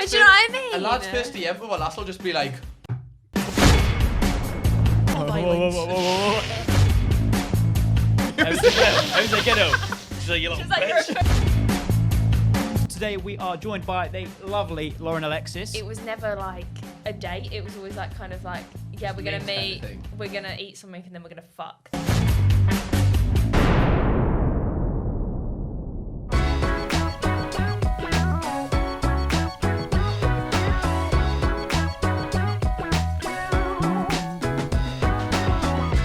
But do you know what I mean? A lad's first DM with a lass will just be like... Whoa. How's it get out? She's like, you little bitch. Today we are joined by the lovely Lauren Alexis. It was never like a date. It was always like kind of like, yeah, we're gonna meet, we're gonna eat something, and then we're gonna fuck.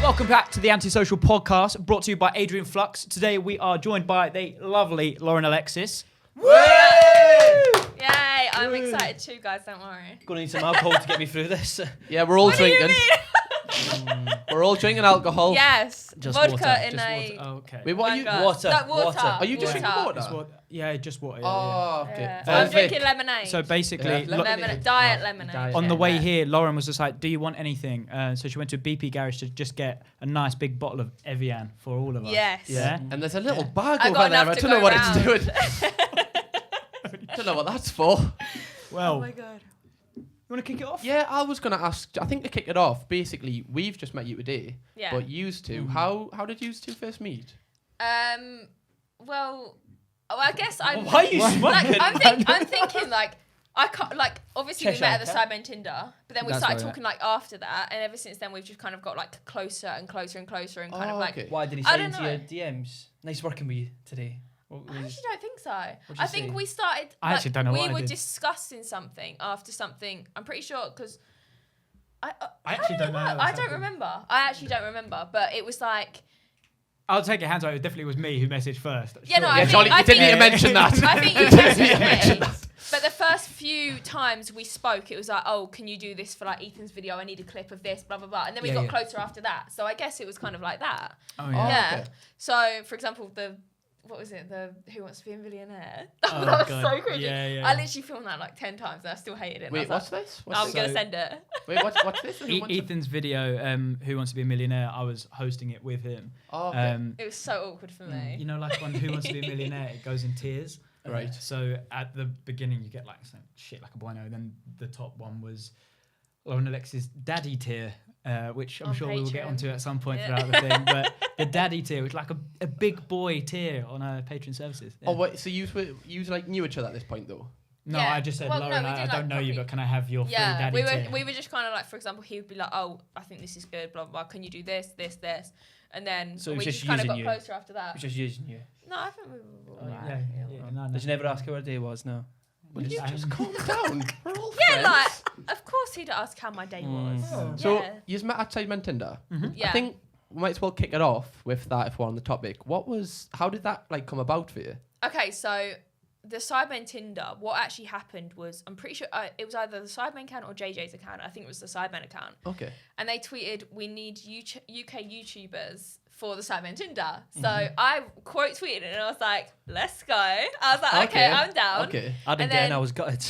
Welcome back to the Antisocial podcast, brought to you by Adrian Flux. Today we are joined by the lovely Lauren Alexis. Woo! Yay! I'm excited too, guys. Don't worry. Gonna need some alcohol to get me through this. Yeah, we're all drinking. We're all drinking alcohol. Yes. Just vodka water. in Just a. water. Oh, okay. Wait, what are you? Water. No, water. Are you just drinking water? Just water. Yeah, just water. Oh, okay. Yeah. Velvet. I'm drinking lemonade. So basically, Yeah, lemonade. Diet lemonade. on the Yeah. way here, Lauren was just like, do you want anything? So she went to a BP garage to just get a nice big bottle of Evian for all of us. Yes. Yeah. And there's a little bag I over got there. enough I to don't know go what round. it's doing. I don't know what that's for. Well, Oh my god. you want to kick it off? Yeah, I was going to ask, I think to kick it off, basically, we've just met you today. Yeah. But yous two, how did yous two first meet? Well, I guess I'm. Why are you smoking? I'm thinking like I can't like obviously we Cheshire met at the cat. Sidemen Tinder, but then we That's started right, talking like after that, and ever since then we've just kind of got like closer and closer and closer and kind of like. okay. Why did he I say don't into know. your DMs? Nice working with you today. What I was- actually don't think so. you I think say? we started. I actually don't know We what I were did. discussing something after something. I'm pretty sure because. I actually don't know I what's don't happened. remember. I actually don't remember, but it was like. I'll take your hands out. It definitely was me who messaged first. Yeah, no, Sure. I Yeah, think- Charlie, I you didn't need to think- mention that. I think you You didn't need to messaged mention me. that. But the first few times we spoke, it was like, oh, can you do this for like Ethan's video? I need a clip of this, blah, blah, blah. And then we Yeah, got yeah. closer after that. So I guess it was kind of like that. Oh, yeah. Yeah. okay. So, for example, what was it? The Who Wants to Be a Millionaire? Oh, that was God. so cringy. Yeah. I literally filmed that like 10 times and I still hated it. And I Wait, was what's like, this? I'm What's going to So- send it. Wait, what's this? Who wants to- Ethan's video, Who Wants to Be a Millionaire, I was hosting it with him. Oh, okay. It was so awkward for me. You know, like when Who Wants to Be a Millionaire, it goes in tiers. Right. So at the beginning, you get like some shit like a bueno. Then the top one was Lauren Alexis' daddy tier, which I'm On sure we will get Patreon. onto at some point Yeah. throughout the thing. But the daddy tier was like a big boy tier on our Patreon services. Yeah. Oh, wait, so you like knew each other at this point, though? No, Yeah. I just said, Well, no, Lauren, we I did, don't like, know you, properly- but can I have your free Yeah, daddy tier? we were just kind of like, for example, he would be like, oh, I think this is good, blah, blah, blah. Can you do this, this, this? And then So it we was just just kind of got using you. closer after that. Just using you. No, I think we were alright. No. Did you never ask how her day was? No. Will you I- just calm down? We're all Yeah, friends. like, of course he'd ask how my day was. Oh. So, Yeah. you met at Sidemen Tinder. Yeah. I think we might as well kick it off with that if we're on the topic. How did that like come about for you? Okay, so the Sidemen Tinder, what actually happened was, I'm pretty sure it was either the Sidemen account or JJ's account. I think it was the Sidemen account. Okay. And they tweeted, we need UK YouTubers for the Sidemen Tinder. So I quote tweeted it and I was like, let's go. I was like, okay, I'm down. Okay. I didn't And get in. then- I was gutted.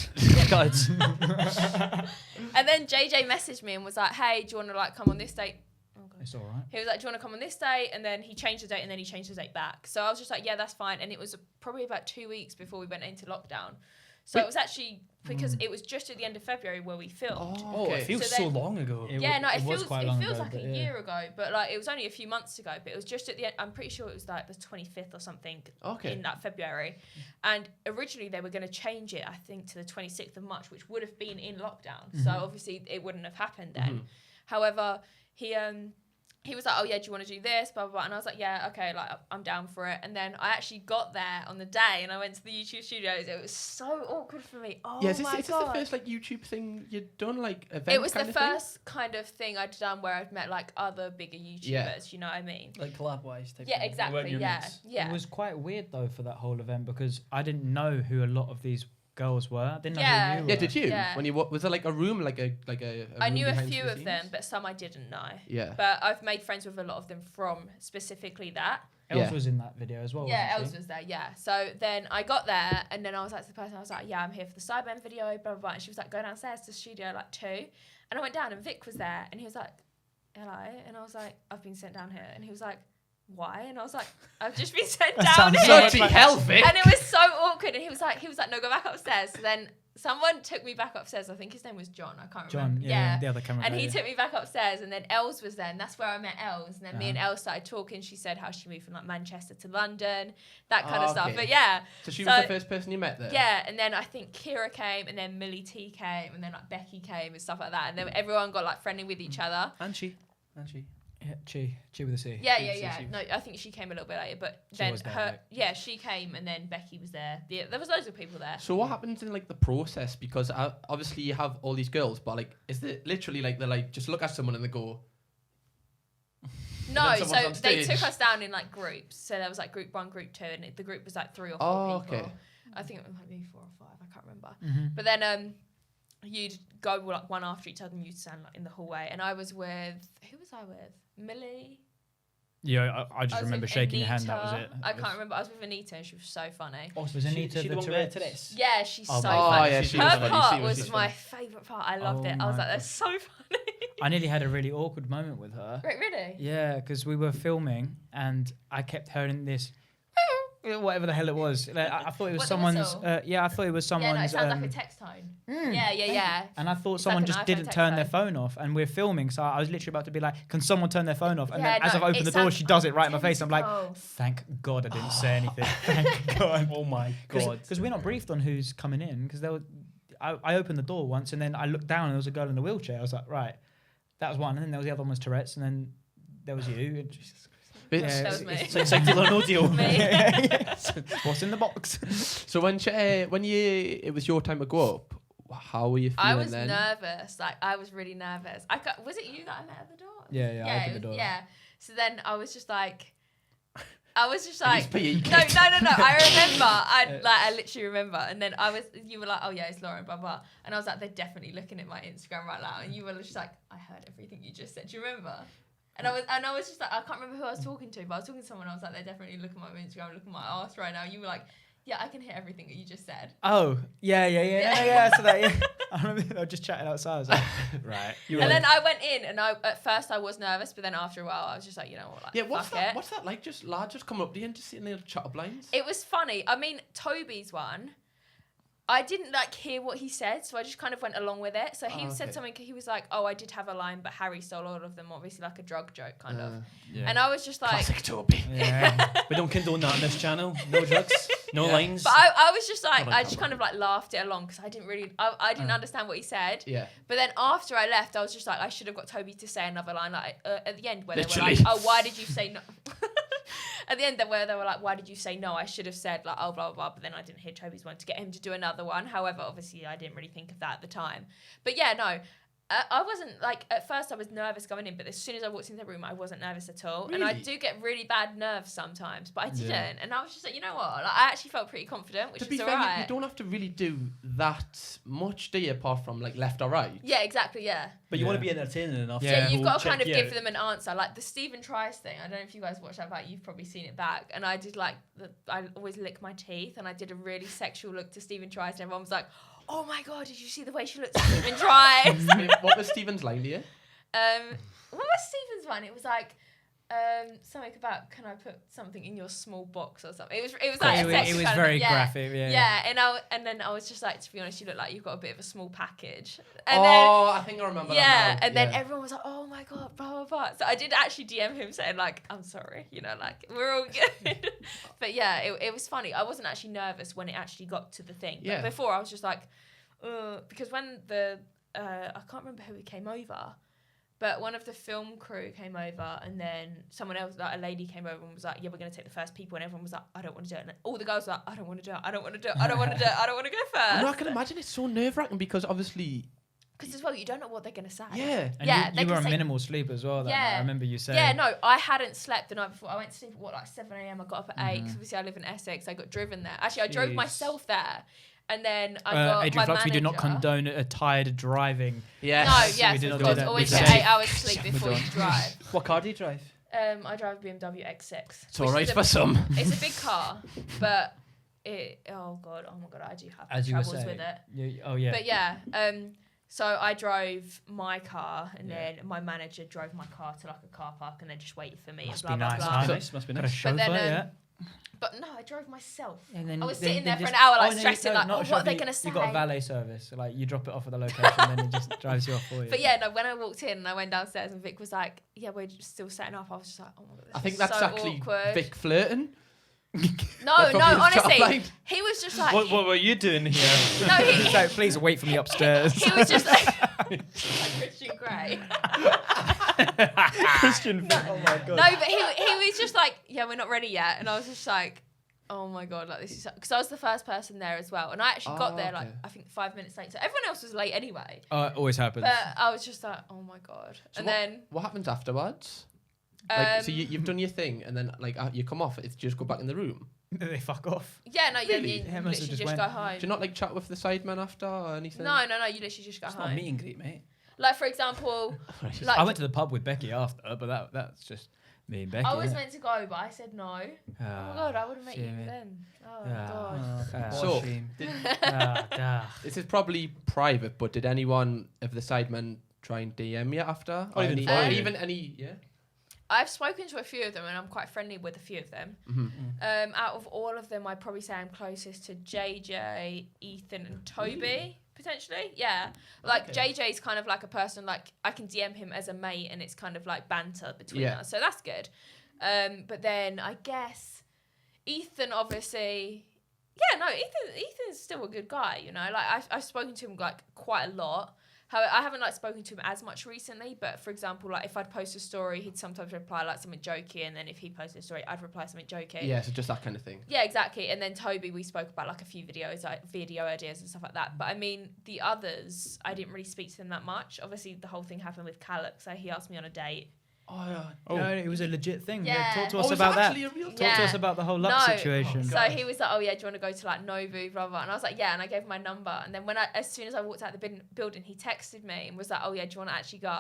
Gutted. And then JJ messaged me and was like, hey, do you want to like come on this date? It's all right. He was like, do you want to come on this date? And then he changed the date and then he changed the date back. So I was just like, yeah, that's fine. And it was probably about 2 weeks before we went into lockdown. So Wait. it was actually, because it was just at the end of February where we filmed. Oh, it feels So so, then- long ago. Yeah, no, it was feels quite long ago, like a but yeah. year ago, but like it was only a few months ago. But it was just at the end. I'm pretty sure it was like the 25th or something Okay. in that February. And originally they were going to change it, I think, to the 26th of March, which would have been in lockdown. So obviously it wouldn't have happened then. However, he was like, oh yeah, do you want to do this, blah, blah, blah. And I was like, yeah, okay, like I'm down for it. And then I actually got there on the day and I went to the YouTube studios. It was so awkward for me. Oh Yeah, is my this God. the first like YouTube thing you'd done, like event? It was the kind of thing? first kind of thing I'd done where I'd met like other bigger YouTubers, Yeah. you know what I mean? Like collab-wise type Yeah, thing. They weren't exactly, your yeah, mates. yeah. It was quite weird though for that whole event because I didn't know who a lot of these girls were. I didn't know Yeah. who you Yeah, were. did you? Yeah. When you was there like a room, like a I room knew a behind few the of them, scenes? but some I didn't know. Yeah. But I've made friends with a lot of them from specifically that. Els Yeah. was in that video as well. Yeah, wasn't Els she? was there, yeah. So then I got there and then I was like to the person, I was like, yeah, I'm here for the Sidemen video, blah, blah, blah. And she was like, go downstairs to the studio like 2. And I went down and Vic was there and he was like, hello. And I was like, I've been sent down here. And he was like, why? And I was like, I've just been sent That down sounds here. so much Bloody like- hell, Vic. And it was so awkward. And he was like, no, go back upstairs. So then someone took me back upstairs. I think his name was John. I can't John, remember. yeah, the other camera And guy, he yeah. took me back upstairs, and then Els was there, and that's where I met Els. And then me and Uh-huh. Els started talking. She said how she moved from like Manchester to London, that kind of stuff. okay. But yeah. So she was the first person you met there? Yeah, and then I think Kira came, and then Millie T came, and then like Becky came and stuff like that. And then everyone got like friendly with each other. And she. Yeah, Chi with a C. Yeah. No, I think she came a little bit later, but She then was there, her, like- yeah, she came, and then Becky was there. Yeah, there was loads of people there. So what happens in like the process? Because obviously you have all these girls, but like, is it literally like they're like just look at someone and they go? No, then someone's so on they stage. took us down in like groups. So there was like group 1, group 2, and the group was like 3 or 4 Oh, people. okay. I think it was maybe 4 or 5. I can't remember. Mm-hmm. But then you'd go like one after each other, and you'd stand like in the hallway. And I was with who was I with? Millie. Yeah, I I just was remember with shaking your hand. Anita. That was it. I can't remember. I was with Anita, and she was so funny. Oh, Was Anita she the the one Tourette's? to this? Yeah, she's Oh, so oh, funny. yeah, she Her was funny. part She was was my favourite part. I loved Oh it. I was my like, that's so funny. I nearly had a really awkward moment with her. Wait, really? Yeah, because we were filming and I kept hearing this, whatever the hell it was. Like, I thought it was What, the someone's. whistle? I thought it was someone's. Yeah, no, it sounds like a text tone. Yeah. And I thought It's someone like an just iPhone didn't text turn their phone. phone off, and we're filming, so I was literally about to be like, "Can someone turn their phone off?" And Yeah, then as no, I've opened it the door, sounds she does it right in my face. I'm like, identical. "Thank God I didn't say anything. Thank God." Oh my god. Because we're not briefed on who's coming in. Because I opened the door once, and then I looked down, and there was a girl in a wheelchair. I was like, "Right, that was one." And then there was the other one was Tourette's, and then there was you. It's- That was me. So it's like deal or no deal. Me. What's in the box? So when it was your time to go up, how were you feeling I was then? nervous. Like, I was really nervous. Was it you that I met at the door? Yeah, I opened the door. Yeah. So then I was just like, no. He's I remember. I literally remember. And then you were like, oh yeah, it's Lauren, blah, blah. And I was like, they're definitely looking at my Instagram right now. And you were just like, I heard everything you just said. Do you remember? And I was just like, I can't remember who I was talking to, but I was talking to someone. I was like, they're definitely looking at my Instagram, looking at my ass right now. You were like, yeah, I can hear everything that you just said. Oh, yeah. So that, yeah. I remember I was just chatting outside. I was like, right. And then I went in, and at first I was nervous, but then after a while I was just like, you know what, like, Yeah, what's fuck that? it. What's that like? Just lads just come up to you and just sitting there chat up lines. It was funny. I mean, Toby's one, I didn't like hear what he said, so I just kind of went along with it. So he said something. He was like, "Oh, I did have a line, but Harry stole all of them." Obviously, like a drug joke, kind of. Yeah. And I was just like, Classic Toby. Yeah. We don't condone that on this channel. No drugs, no lines. but I was just like, Not on I just camera. kind of like laughed it along because I didn't really, I didn't understand what he said. Yeah. But then after I left, I was just like, I should have got Toby to say another line, like at the end where Literally. they were like, "Oh, why did you say no?" At the end where they were like, "Why did you say no?" I should have said like, "Oh, blah blah blah." But then I didn't hear Toby's one to get him to do another one. However, obviously I didn't really think of that at the time. But yeah, no. I wasn't like, at first I was nervous going in, but as soon as I walked into the room, I wasn't nervous at all. And I Really? do get really bad nerves sometimes, but I didn't. Yeah. And I was just like, you know what? Like, I actually felt pretty confident, which To be is fair, alright. you don't have to really do that much, do you? Apart from like left or right. Yeah, exactly, yeah. But you want Yeah. to be entertaining enough. Yeah, Yeah, to you've go got to kind check of you give out. them an answer. Like the Stephen Tries thing, I don't know if you guys watched that back, you've probably seen it back. And I did like, I always lick my teeth, and I did a really sexual look to Stephen Tries, and everyone was like, "Oh my God, did you see the way she looked at Stephen Tries?" What was Stephen's line to you? What was Stephen's one? It was like something about, can I put something in your small box or something. It was like It a was sexual kind of very thing, yeah. graphic. Yeah. Yeah, and then I was just like, to be honest, you look like you've got a bit of a small package. And I think I remember. yeah, that now. and then everyone was like, "Oh my God, blah blah blah." So I did actually DM him saying like, "I'm sorry, you know, like we're all good." But yeah, it was funny. I wasn't actually nervous when it actually got to the thing. Yeah. But before I was just like, because when I can't remember who came over, but one of the film crew came over, and then someone else, like a lady, came over and was like, "Yeah, we're gonna take the first people," and everyone was like, "I don't want to do it." And all the girls were like, "I don't want to do it. I don't want to do it. I don't want to do it. I don't want to go first." No, I can imagine it's so nerve-wracking because obviously, Because as well, you don't know what they're gonna say. yeah. And Yeah, you they were can on say- minimal sleep as well. That Yeah. night. I remember you saying. Yeah, no, I hadn't slept the night before. I went to sleep at like 7 a.m. I got up at 8 because obviously I live in Essex. I got driven there. Actually, I drove Jeez. myself there, and then I got Adrian my Flux, we do not manager- condone a tired driving. Yes. No, we yes, did of not course. do that. Always We get don't. 8 hours sleep We before you don't. drive. What car do you drive? I drive a BMW X6. It's all right for some. It's a big car, but oh my god, I do have As you were troubles saying. with it. Oh yeah. But yeah, so I drove my car, and Yeah. then my manager drove my car to like a car park, and then just waited for me. Must and blah be blah nice, blah. huh? Must be nice. Got a chauffeur, then, yeah. But no, I drove myself. And then I was then- sitting then there for just- an hour, like oh, no, stressing, no, like, not oh, a what are they chauffeur, gonna say? You got a valet service, so, like you drop it off at the location, then it just drives you off for you. But yeah, no, when I walked in and I went downstairs and Vic was like, yeah, we're just still setting up. I was just like, oh my god, this I think is that's so actually awkward. Vic flirting. No, That's no, probably his job honestly, line. he was just like, What were you doing here? no, he, So please wait for me upstairs. he was just like, like Christian Grey. Christian. Oh my god. No, but he was just like, yeah, we're not ready yet. And I was just like, oh my god, like this is, because I was the first person there as well. And I actually got there, like, okay. I think 5 minutes late. So everyone else was late anyway. Oh, it always happens. But I was just like, oh my god. So And what- then, What happens afterwards? Like, so um, you've done your thing, and then like you come off, it's just go back in the room. They fuck off. yeah, no, Really? you Yeah, literally must have just just go went. home. Do you not like chat with the sidemen after or anything? No, you literally just go It's not a home. meet and greet, mate. Like, for example, Right. like, I went to the pub with Becky after, but that's just me and Becky. I was innit? meant to go, but I said no. Oh my god, I would have met you shame it. then. Oh Ah. god. Ah. So- What a shame. This is probably private, but did anyone of the sidemen try and DM you after? Or even any, follow or you? even any? Yeah. I've spoken to a few of them, and I'm quite friendly with a few of them. Mm-hmm. Out of all of them, I'd probably say I'm closest to JJ, Ethan, and Toby, potentially. Yeah. Like, Okay. JJ's kind of like a person, like, I can DM him as a mate, and it's kind of like banter between Yeah. us. So that's good. But then I guess Ethan, obviously, yeah, no, Ethan's still a good guy, you know? Like, I've spoken to him, like, quite a lot. However, I haven't, like, spoken to him as much recently, but, for example, like, if I'd post a story, he'd sometimes reply, like, something jokey, and then if he posted a story, I'd reply something jokey. Yeah, so just that kind of thing. Yeah, exactly. And then Toby, we spoke about, like, a few videos, like, video ideas and stuff like that. But, I mean, the others, I didn't really speak to them that much. Obviously, the whole thing happened with Calix, so he asked me on a date. Oh yeah. No, it was a legit thing. Yeah. Talk to Oh, us is about that. actually a real Talk Yeah. to us about the whole luck No. situation. So he was like, oh, yeah, do you want to go to, like, Nobu, blah, blah. And I was like, yeah. And I gave him my number. And then as soon as I walked out the building, he texted me and was like, oh, yeah, do you want to actually go?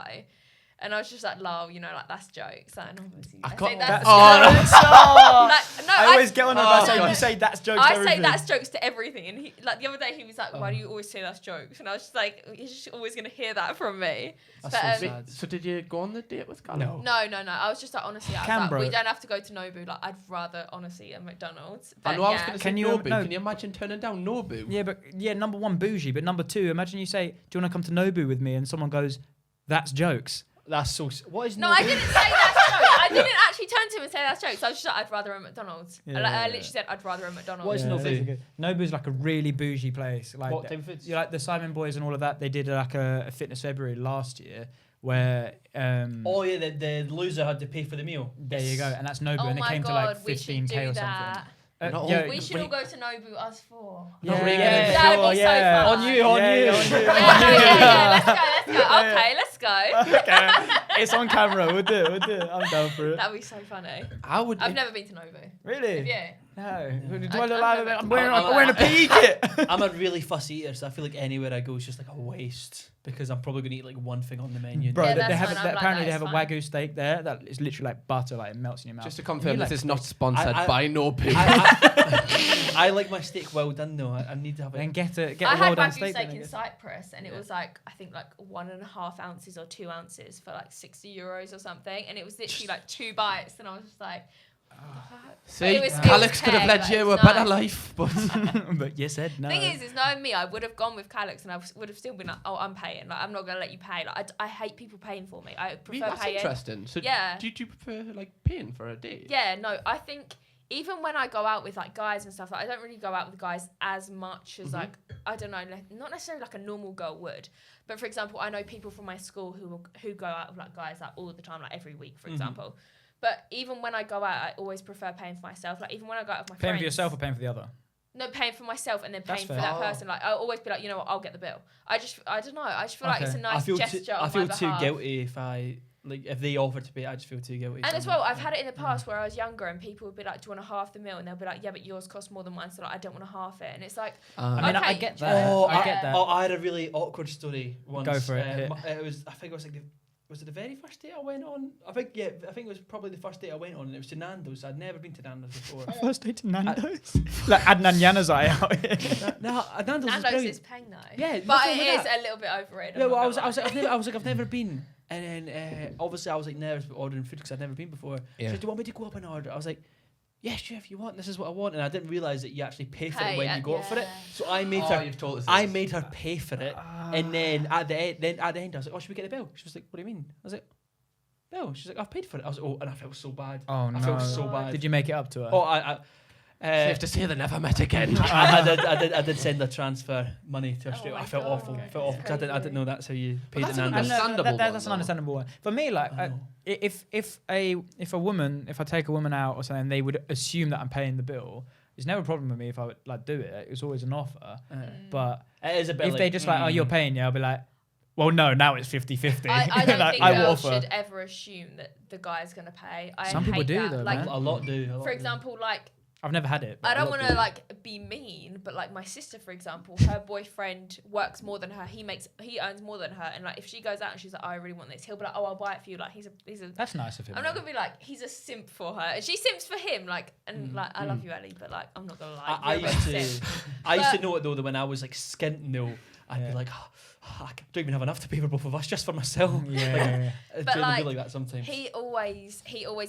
And I was just like, lol, you know, like, that's jokes. Like, and obviously, I say that's Oh, no, I always get on about Oh, saying God. you say that's jokes. I to say everything. that's jokes to everything. And he, like, the other day, he was like, why do you always say that's jokes? And I was just like, you're just always going to hear that from me. That's But, so sad. So did you go on the date with Callum? No. No. I was just like, honestly, I was Canberra. like, we don't have to go to Nobu. Like, I'd rather, honestly, a McDonald's. I But know I was yeah. going to say Can you- Nobu. no. Can you imagine turning down Nobu? Yeah, but number one, bougie. But number two, imagine you say, do you want to come to Nobu with me? And someone goes, that's jokes. That's so. What is No, I didn't say that's jokes. I didn't actually turn to him and say that's jokes. I was just like, I'd rather a McDonald's. Yeah, I yeah. literally said, I'd rather a McDonald's. What is Yeah, Nobu? that's good. Nobu's like a really bougie place. Like What type of foods? you like the Simon Boys and all of that. They did like a fitness February last year where Oh yeah, the loser had to pay for the meal. there you go, and that's Nobu, Oh and it my came to God, like we should 15k do or something. that. Not all- yeah, We should all go to Nobu, us four. Yeah, Not really. yeah, That would sure, be so yeah. fun. On you, on Yeah, you. yeah, on you. Yeah, let's go. Yeah. Okay, let's go. Okay, it's on camera. We'll do it. I'm down for it. That'd be so funny. I would. I've never been to Nobu. Really? Have you? No. Do I- I look I've like never- I'm wearing, I'm I'm wearing a PE kit? I'm a really fussy eater, so I feel like anywhere I go is just like a waste because I'm probably gonna eat like one thing on the menu. Bro, Yeah, they that's have fine. I'm like, apparently that they is have a fine. Wagyu steak there that is literally like butter, like it melts in your mouth. Just to confirm, You this like is not sponsored I- by Nobu. I like my steak well done though. I need to have Then it. get a I well had done Wagyu steak. steak then, I in guess. Cyprus, and it was like, I think like 1.5 ounces or 2 ounces for like €60 or something, and it was literally like 2 bites, and I was just like, See, It was Alex could have okay, led like, you a it's better nice. life, but But you said no. thing is knowing me, I would have gone with Calix, and I would have still been like, oh, I'm paying. Like, I'm not gonna let you pay. Like, I hate people paying for me. I prefer that's paying. interesting. So Yeah. do you prefer like paying for a date? Yeah, no, I think even when I go out with like guys and stuff, like, I don't really go out with guys as much as like, I don't know, like, not necessarily like a normal girl would. But for example, I know people from my school who go out with like guys like all the time, like every week, for example. But even when I go out, I always prefer paying for myself. Like even when I go out with my Paying friends. for yourself or paying for the other? No, paying for myself and then That's paying for fair. that Oh. person. Like I'll always be like, you know what, I'll get the bill. I don't know. I just feel like it's a Okay. nice gesture on I feel my too behalf. guilty if they offer to pay. I just feel too guilty. And as well, I've had it in the past where I was younger and people would be like, do you want to half the meal? And they'll be like, yeah, but yours costs more than mine. So like, I don't want to half it. And it's like, I mean, I Okay, get do that. you- Oh, I get that. Oh, I had a really awkward story once. Go for it, hit. It was. I think it was like was it the very first date I went on? I think it was probably the first date I went on, and it was to Nando's. I'd never been to Nando's before. First date to Nando's. Like Adnan Januzaj out here. No, Nando's is Nando's brilliant. is paying though. Yeah, But nothing it like is that. a little bit overrated. Yeah, I'm well, not I was gonna lie. like, I've never been, and then obviously I was like nervous about ordering food because I'd never been before. Yeah. So do you want me to go up and order? I was like, yeah, sure, if you want, this is what I want. And I didn't realise that you actually pay for it when you go up for it. yeah. So I made You've told us I this. made her pay for it. And then at the end, I was like, oh, should we get the bill? She was like, what do you mean? I was like, bill. She's like, I've paid for it. I was like, oh, and I felt so bad. Oh, no. I felt so bad. Did you make it up to her? Oh, I Safe to say they never met again. I did send a transfer money to Australia. my I felt God. awful. I felt awful 'cause I didn't know that's how you paid that's it. an Nando's. understandable that's one, an understandable one. For me, like, I know. if I take a woman out or something, they would assume that I'm paying the bill. It's never a problem with me if I would like do it. It's always an offer. But It is a bit if they just like, oh, you're paying, yeah, I'll be like, well, no, now it's 50-50. I don't Like, think I will girls offer. should ever assume that the guy's gonna pay. Some people hate do, that. though, Like, man. A lot do. for example, like I've never had it. but I a don't lot want do. to like be mean, but like my sister, for example, her boyfriend works more than her. He earns more than her, and like if she goes out and she's like, oh, I really want this, he'll be like, oh, I'll buy it for you. Like he's a. That's nice of him. I'm not gonna be like he's a simp for her, and she simps for him. Like and like I love you, Ellie, but like I'm not gonna lie. I you're a used big to simp. I used to But- know it though that when I was like skint though, I'd be like, oh, I don't even have enough to pay for both of us just for myself. Yeah. It But, would like, be like that sometimes. He always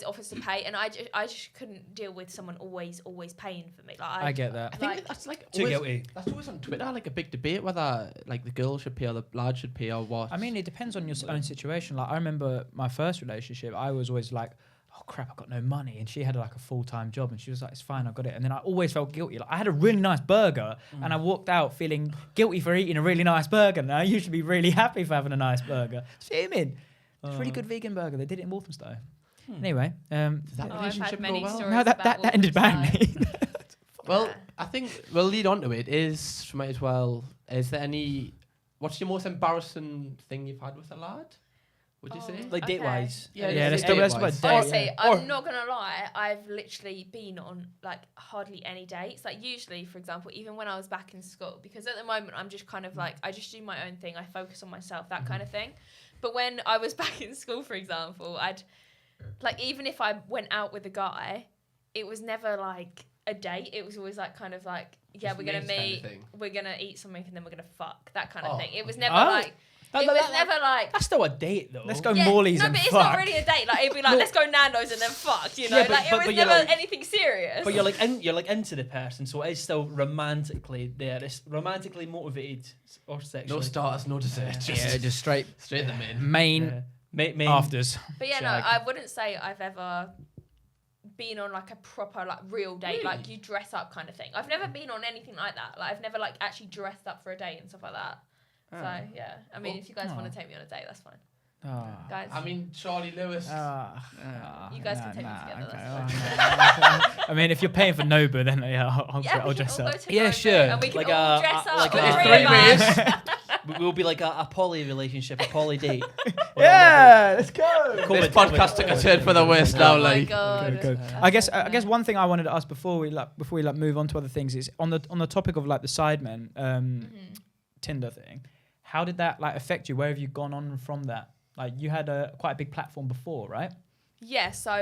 offers to pay, and I just couldn't deal with someone always paying for me. Like I get that. I think Like- that's like Too always, guilty. that's always on Twitter, like a big debate whether like the girl should pay or the lad should pay or what. I mean, it depends on your own situation. Like, I remember my first relationship, I was always like, oh crap, I've got no money. And she had like a full-time job and she was like, it's fine, I've got it. And then I always felt guilty. Like, I had a really nice burger and I walked out feeling guilty for eating a really nice burger. And I usually be really happy for having a nice burger. Fuming. It's a really good vegan burger. They did it in Walthamstow. Anyway, Does that Oh, I've relationship had many go well? stories. no, that about ended Walthamstow. badly. Well, Yeah. I think we'll lead on to it. Might as well. Is there any? What's your most embarrassing thing you've had with a lad? Would you say? Like Okay. date wise. Yeah, let's date talk about wise. date. Honestly, Yeah. I'm not gonna lie. I've literally been on like hardly any dates. Like usually, for example, even when I was back in school, because at the moment I'm just kind of like I just do my own thing. I focus on myself, that kind of thing. But when I was back in school, for example, I'd like even if I went out with a guy, it was never like a date. It was always like kind of like yeah, Just we're gonna mates kind of meet, thing. we're gonna eat something, and then we're gonna fuck. That kind of Oh, thing. It was okay. never Oh. like. It was never like. That's still a date though. Let's go Yeah, Morley's no, and but it's fuck. not really a date. Like it'd be like, let's go Nando's and then fuck. You know, Yeah, but- like it but was you're never like- anything serious. But you're like into the person, so it is still romantically there. It's romantically motivated or sexually. No starters, no desserts. Yeah, just straight straight the main. main Yeah. Main afters. But yeah, Shag. no, I wouldn't say I've ever been on like a proper like real date, like you dress up kind of thing. I've never been on anything like that. Like I've never like actually dressed up for a date and stuff like that. So yeah, I mean, if you guys want to take me on a date, that's fine, guys. I mean, Charlie Lewis. You guys can take me together, I mean, if you're paying for Nobu, then yeah, I'll we dress can all up. go to Yeah, Nova sure. and we can Like all a- dress up. like the a- three of us. We'll be like a poly relationship, a poly date. Yeah, let's go. This podcast took a turn for the worst now, Oh my like. god. Good. I guess one thing I wanted to ask before we move on to other things is on the topic of like the Sidemen Tinder thing. How did that like affect you? Where have you gone on from that? Like you had quite a big platform before, right? Yeah, so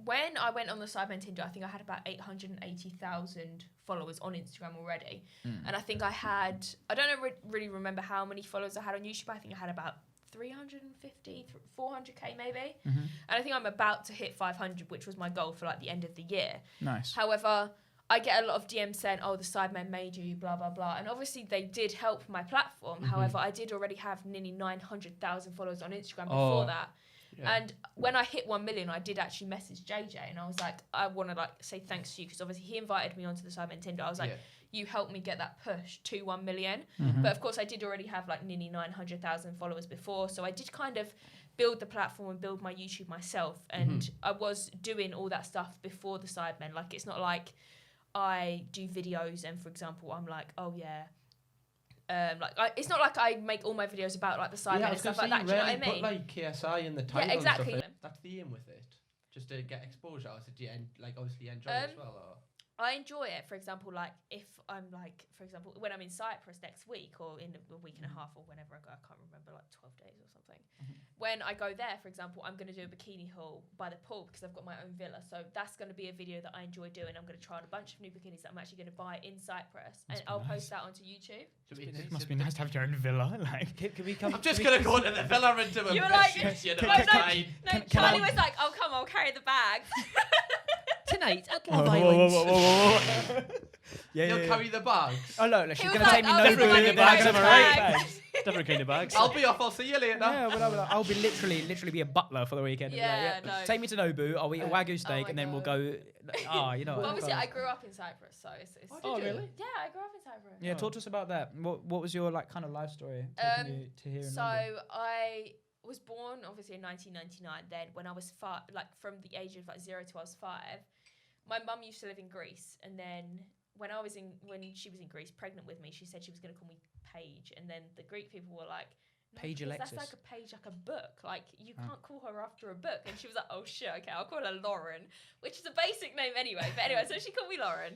when I went on the Sidemen Tinder, I think I had about 880,000 followers on Instagram already. And I think I don't really remember how many followers I had on YouTube. I think I had about 350, 400k maybe. And I think I'm about to hit 500, which was my goal for like the end of the year. Nice. However, I get a lot of DMs saying, oh, the Sidemen made you, blah, blah, blah. And obviously they did help my platform. However, I did already have nearly 900,000 followers on Instagram before that. Yeah. And when I hit 1 million, I did actually message JJ and I was like, I want to like say thanks to you because obviously he invited me onto the Sidemen Tinder. I was like, you helped me get that push to 1 million. But of course, I did already have like nearly 900,000 followers before. So I did kind of build the platform and build my YouTube myself. And I was doing all that stuff before the Sidemen. Like, it's not like I do videos and, for example, I'm like, oh yeah. It's not like I make all my videos about like the Sidemen and stuff like that. Do you know what I mean? Put like KSI in the title. Yeah, exactly. And stuff. That's the aim with it, just to get exposure. So do you obviously enjoy it as well? Or? I enjoy it. For example, like if I'm like, for example, when I'm in Cyprus next week or in a week and a half or whenever I go, I can't remember, like 12 days or something. When I go there, for example, I'm going to do a bikini haul by the pool because I've got my own villa. So that's going to be a video that I enjoy doing. I'm going to try on a bunch of new bikinis that I'm actually going to buy in Cyprus and I'll post that onto YouTube. It must be nice to have your own villa. Like, Can we come? I'm just gonna go to the villa and do a You were like, shit, you know, no, fine. no, Charlie was like, oh come, I'll carry the bags. tonight. I'll give you violence. Yeah, You'll carry the bags. Oh look, she's He gonna was take like, me "Oh, no different boo. kind of Bags bags. of Bags. Different kind of bags. I'll be off. I'll see you later. Yeah, I'll be literally be a butler for the weekend. And be Yeah, like, no. Take me to Nobu. I'll eat a wagyu steak, my and then we'll God. go. You know. But obviously, I grew up in Cyprus, so it's Oh, really? yeah, I grew up in Cyprus. Yeah, talk to us about that. What was your like kind of life story? Taking you to here in So London? I was born obviously in 1999. Then when I was like from the age of like 0 to I was 5, my mum used to live in Greece, and then when she was in Greece pregnant with me, she said she was going to call me Paige, and then the Greek people were like, no, Paige because Alexis. that's like a page, like a book. Like you can't call her after a book. And she was like, oh shit, okay, I'll call her Lauren, which is a basic name anyway. But anyway, so she called me Lauren,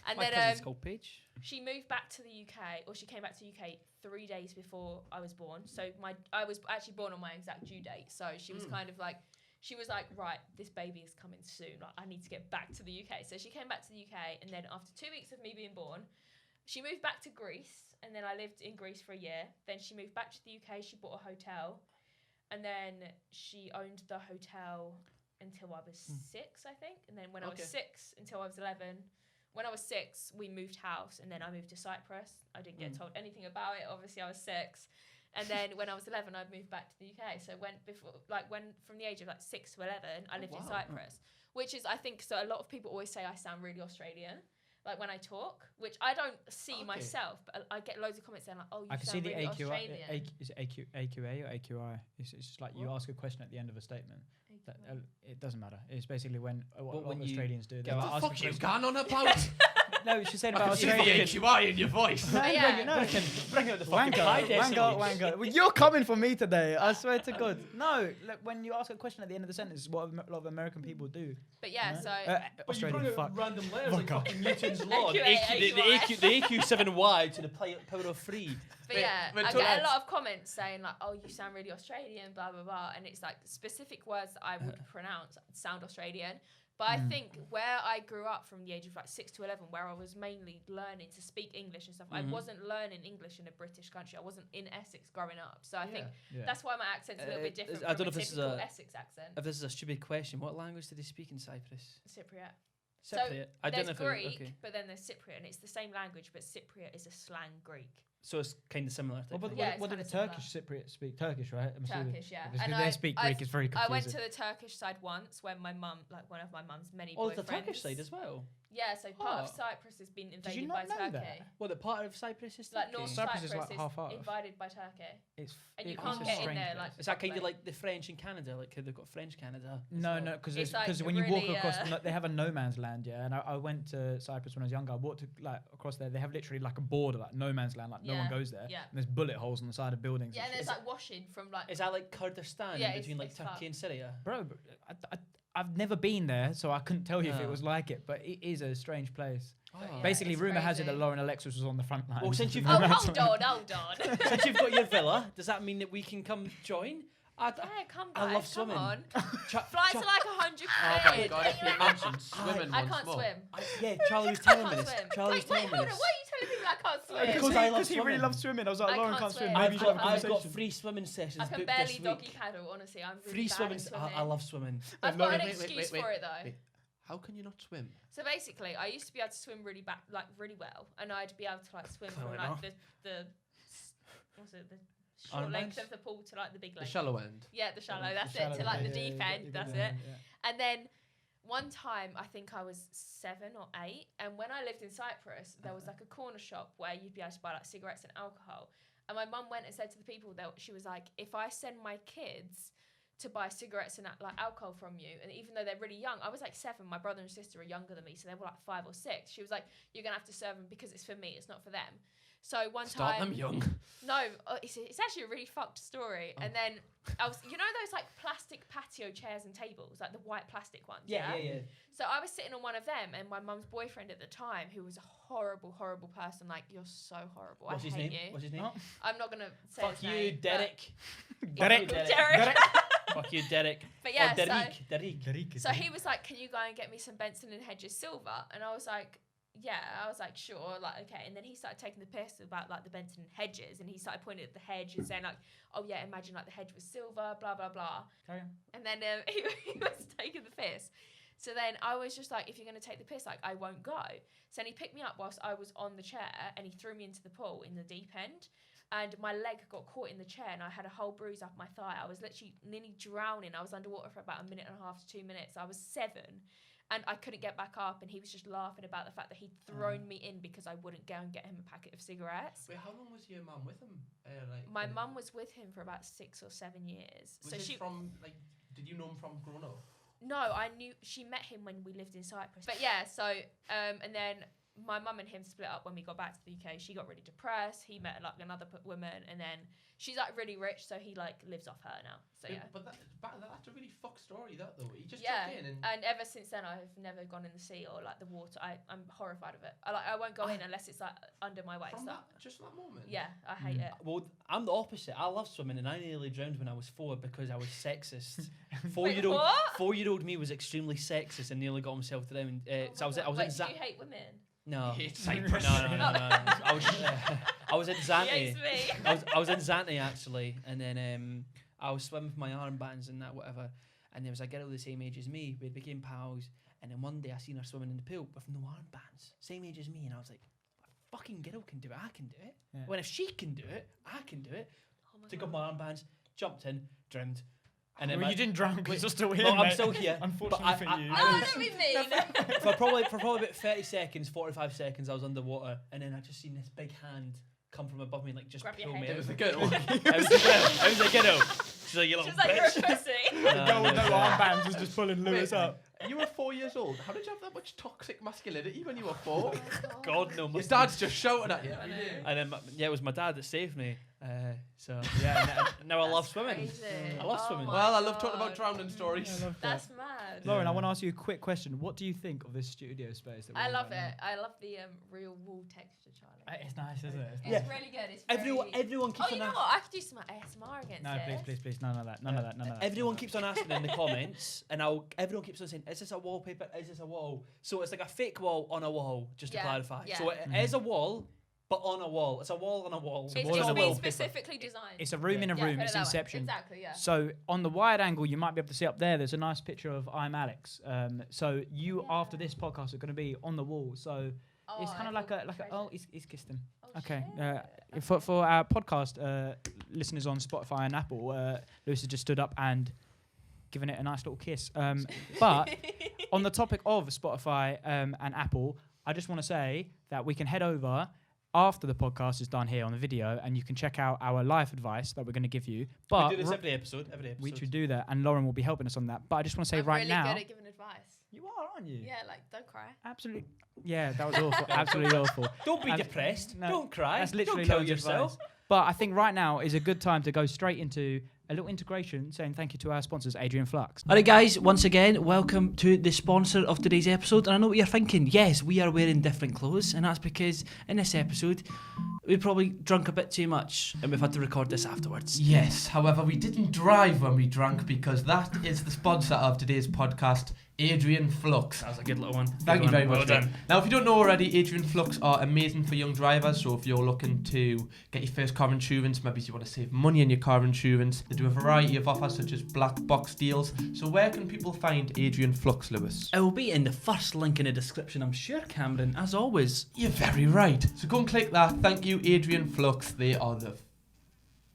and My then cousin's called Paige. she moved back to the UK, or she came back to the UK 3 days before I was born. So I was actually born on my exact due date. So she was kind of like, she was like, right, this baby is coming soon. Like I need to get back to the UK. So she came back to the UK, and then after 2 weeks of me being born, she moved back to Greece, and then I lived in Greece for a year. Then she moved back to the UK. She bought a hotel, and then she owned the hotel until I was 6, I think. And then when I was 6 until I was 11. When I was 6, we moved house, and then I moved to Cyprus. I didn't get told anything about it. Obviously, I was 6. And then when I was 11, I moved back to the UK. So when from the age of like 6 to 11, I lived in Cyprus, which is, I think, so a lot of people always say I sound really Australian, like when I talk, which I don't see myself, but I get loads of comments saying like, oh, you I can see sound the really AQI. Australian. Is it AQA or AQI? It's just like you ask a question at the end of a statement. That, it doesn't matter. It's basically when what Australians do. They What ask the a fuck you question. gone on about? No, she said I about can see the Australian. HUI in your voice. Bring out the fucking high decibels. Wango. Well, you're coming for me today. I swear to God. No, look, when you ask a question at the end of the sentence, is what a lot of American people do. But yeah, so But you Australian bring fuck. out random letters like fucking Newton's law. The AQ7Y to the power of 3. But yeah, but I to get add- a lot of comments saying like, "Oh, you sound really Australian," blah blah blah, and it's like specific words that I would pronounce sound Australian. But I think where I grew up from the age of like 6 to 11, where I was mainly learning to speak English and stuff, I wasn't learning English in a British country. I wasn't in Essex growing up, so I think that's why my accent's a little bit different I don't from know a if this is typical a- Essex accent. If this is a stupid question, what language do they speak in Cyprus? Cypriot. Cypriot. So I don't there's know if Greek, okay. but then there's Cypriot, and it's the same language, but Cypriot is a slang Greek. So it's kind of similar. Well, but Yeah, what did it's the kinda Turkish Cypriot speak? Turkish, right? I'm assuming. Turkish, yeah. Because And they speak Greek. It's very confusing. I went to the Turkish side once when my mum, like one of my mum's many Oh, boyfriends. the Turkish side as well. Yeah, so part of Oh. Cyprus has been you invaded not by know Turkey. that? Well, the part of Cyprus is Like Turkey. North Cyprus Cyprus, is like is half off. invaded by Turkey. It's And you it's can't a get in strange there, place. like, Is that kind of properly. like the French in Canada? Like how they've got French Canada? as No, well? no, because It's like when you walk really, across, they have a no man's land, yeah. And I went to Cyprus when I was younger. I walked like across there. They have literally like a border, like no man's land, like no one Yeah, goes there. yeah. And there's bullet holes on the side of buildings. Yeah, and shit. there's like washing from like. Is that like Kurdistan Yeah, between like it's Turkey fucked. and Syria? Bro, I've never been there, so I couldn't tell you if it No. was like it. But it is a strange place. Yeah, Basically, it's rumor has it that crazy. Lauren Alexis was on the front line. Well, since you've Oh, got- hold on. Since you've got your villa, does that mean that we can come join? Yeah, come I guys, love swimming. come on. Cha- Fly cha- to like 100 Oh my quid. god, if you mentioned swimming I once can't more. swim. Yeah, Charlie was I telling me can't this. swim. Charlie was Wait, telling me hold on. this. Why are you telling people I can't swim? Because I love he really swimming. loves swimming. I was like, I Lauren can't can't swim. swim. Maybe I've you should have a got conversation. free swimming sessions I can booked barely this week. doggy paddle, honestly. I'm really Free bad swimming. at swimming. I love swimming. I've got Lauren, an wait, excuse wait, for it though. wait. How can you not swim? So basically, I used to be able to swim really really well, and I'd be able to like swim from Fair like enough. the what's it, the short Iron length Mans? of the pool to like the big The length. shallow end. Yeah, the shallow. The That's shallow it. To like the end, deep yeah, end. you That's did, it. yeah. And then one time, I think I was 7 or 8, and when I lived in Cyprus, there was like a corner shop where you'd be able to buy like cigarettes and alcohol. And my mum went and said to the people that she was like, if I send my kids to buy cigarettes and like alcohol from you, and even though they're really young, I was like 7, my brother and sister are younger than me, so they were like 5 or 6. She was like, you're gonna have to serve them because it's for me, it's not for them. So one Start time, them young. no, it's actually a really fucked story. And then I was, you know, those like plastic patio chairs and tables, like the white plastic ones. Yeah. So I was sitting on one of them, and my mum's boyfriend at the time, who was a horrible, horrible person, like, you're so horrible. What's I his hate name? you. What's his name? Oh. I'm not gonna say Fuck his you, name, Derek. Derek. Derek. Fuck you, Derek. But yeah, Or Derek. so he was like, "Can you go and get me some Benson and Hedges silver?" And I was like, "Yeah." I was like, "Sure." Like, okay. And then he started taking the piss about like the Benson and Hedges, and he started pointing at the hedge and saying like, "Oh yeah, imagine like the hedge was silver, blah blah blah." Carry on. And then he was taking the piss. So then I was just like, if you're going to take the piss, like, I won't go. So then he picked me up whilst I was on the chair and he threw me into the pool in the deep end. And my leg got caught in the chair and I had a whole bruise up my thigh. I was literally nearly drowning. I was underwater for about 1.5 minutes to 2 minutes. I was 7 and I couldn't get back up. And he was just laughing about the fact that he'd thrown me in because I wouldn't go and get him a packet of cigarettes. Wait, how long was your mum with him? My mum was with him for about 6 or 7 years. Was she from, like, did you know him from growing up? No, she met him when we lived in Cyprus. But yeah, so, and then my mum and him split up when we got back to the UK. She got really depressed. He met like another woman, and then she's like really rich, so he like lives off her now. So yeah. But that's a really fucked story, that though. He just yeah, jumped in and ever since then I've never gone in the sea or like the water. I'm horrified of it. I won't go in unless it's like under my waist. From just that moment. Yeah, I hate it. Well, I'm the opposite. I love swimming, and I nearly drowned when I was 4 because I was sexist. Wait, what? 4-year-old me was extremely sexist and nearly got himself drowned. So I was Wait, in do you hate women? No. He hates Cyprus. No. I was in Zante. He hates me. I was in Zante actually, and then I was swimming with my armbands and that whatever, and there was a girl the same age as me. We became pals, and then one day I seen her swimming in the pool with no armbands, same age as me, and I was like, "A fucking girl can do it. I can do it. Yeah. Well, if she can do it, I can do it." Oh my Took God. off my armbands, jumped in, drowned. And Well, then you didn't drown because you're still here. No, I'm mate. still here. Unfortunately for you. Oh, don't be mean. for probably about 30 seconds, 45 seconds, I was underwater, and then I just seen this big hand come from above me, like just Grab your pull me head. out. It was a girl. It was a girl. It was a girl. She's like, you little She's like, you're a bitch. pussy. The girl with no armbands was just pulling Lewis Wait, up. You were 4 years old. How did you have that much toxic masculinity when you were 4? God no. Your dad's just shouting at you. And then it was my dad that saved me. So yeah, now I love swimming. Crazy. I love Oh swimming. my Well, I love talking God. about drowning stories. That's mad. Lauren, I want to ask you a quick question. What do you think of this studio space? That we're I in love right it. I love the real wall texture, Charlie. It's nice, isn't it? It's It's nice. really good. It's Everyone keeps Oh, you on know what? I could do some ASMR against No, it. please, none of that. None of that. Everyone keeps on asking in the comments, and everyone keeps on saying, "Is this a wallpaper? Is this a wall?" So it's like a fake wall on a wall, just to Yeah, clarify. yeah. So it is a wall, but on a wall. It's a wall on a wall. It's wall on a been wallpaper. specifically designed. It's a room in a Yeah, room. put it It's that way. Inception. Exactly, yeah. So on the wide angle, you might be able to see up there. There's a nice picture of I'm Alex. So you Yeah. after this podcast are going to be on the wall. So it's kind of like a he's kissed him. Okay. For our podcast listeners on Spotify and Apple, Lewis has just stood up and given it a nice little kiss. But on the topic of Spotify and Apple, I just want to say that we can head over after the podcast is done here on the video, and you can check out our life advice that we're going to give you. But we do this every episode. we should do that, and Lauren will be helping us on that. But I just want to say I'm right really now, good at giving advice. you are, aren't you? Yeah, like don't cry. Absolutely. Yeah, that was awful. Absolutely awful. Don't be And- depressed. no, Don't cry. That's literally Don't kill loads of yourself. advice. But I think right now is a good time to go straight into a little integration, saying thank you to our sponsors, Adrian Flux. Alright guys, once again, welcome to the sponsor of today's episode. And I know what you're thinking. Yes, we are wearing different clothes, and that's because in this episode, we probably drunk a bit too much, and we've had to record this afterwards. Yes, however, we didn't drive when we drank because that is the sponsor of today's podcast, Adrian Flux. That was a good little one. Thank you very much. Well, now, if you don't know already, Adrian Flux are amazing for young drivers. So if you're looking to get your first car insurance, maybe you want to save money on your car insurance, they do a variety of offers such as black box deals. So where can people find Adrian Flux, Lewis? It will be in the first link in the description, I'm sure, Cameron, as always. You're very right. So go and click that. Thank you, Adrian Flux. They are the...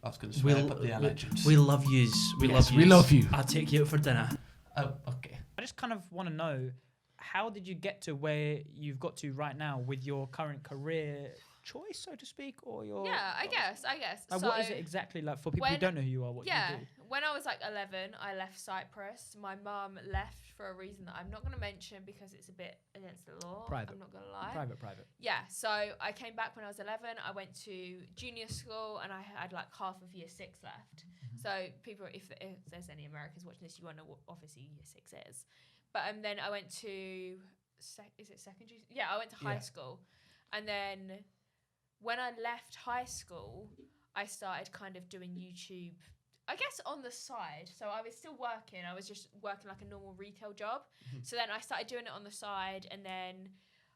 I was going to swear, but they are legends. We love yous. Yes, we love you. I'll take you out for dinner. Oh, okay. I just kind of want to know, how did you get to where you've got to right now with your current career choice, so to speak, or your... Yeah, I guess. Like, what is it exactly like for people who when- don't know who you are? What Yeah, you do? when I was like 11, I left Cyprus. My mum left for a reason that I'm not going to mention because it's a bit against the law. Private. I'm not going to lie. Private. Yeah, so I came back when I was 11. I went to junior school and I had like half of year 6 left. So people, if there's any Americans watching this, you won't know what obviously year 6 is. But then I went to, is it secondary? Yeah, I went to high school. And then when I left high school, I started kind of doing YouTube, I guess on the side. So I was still working. I was just working like a normal retail job. So then I started doing it on the side, and then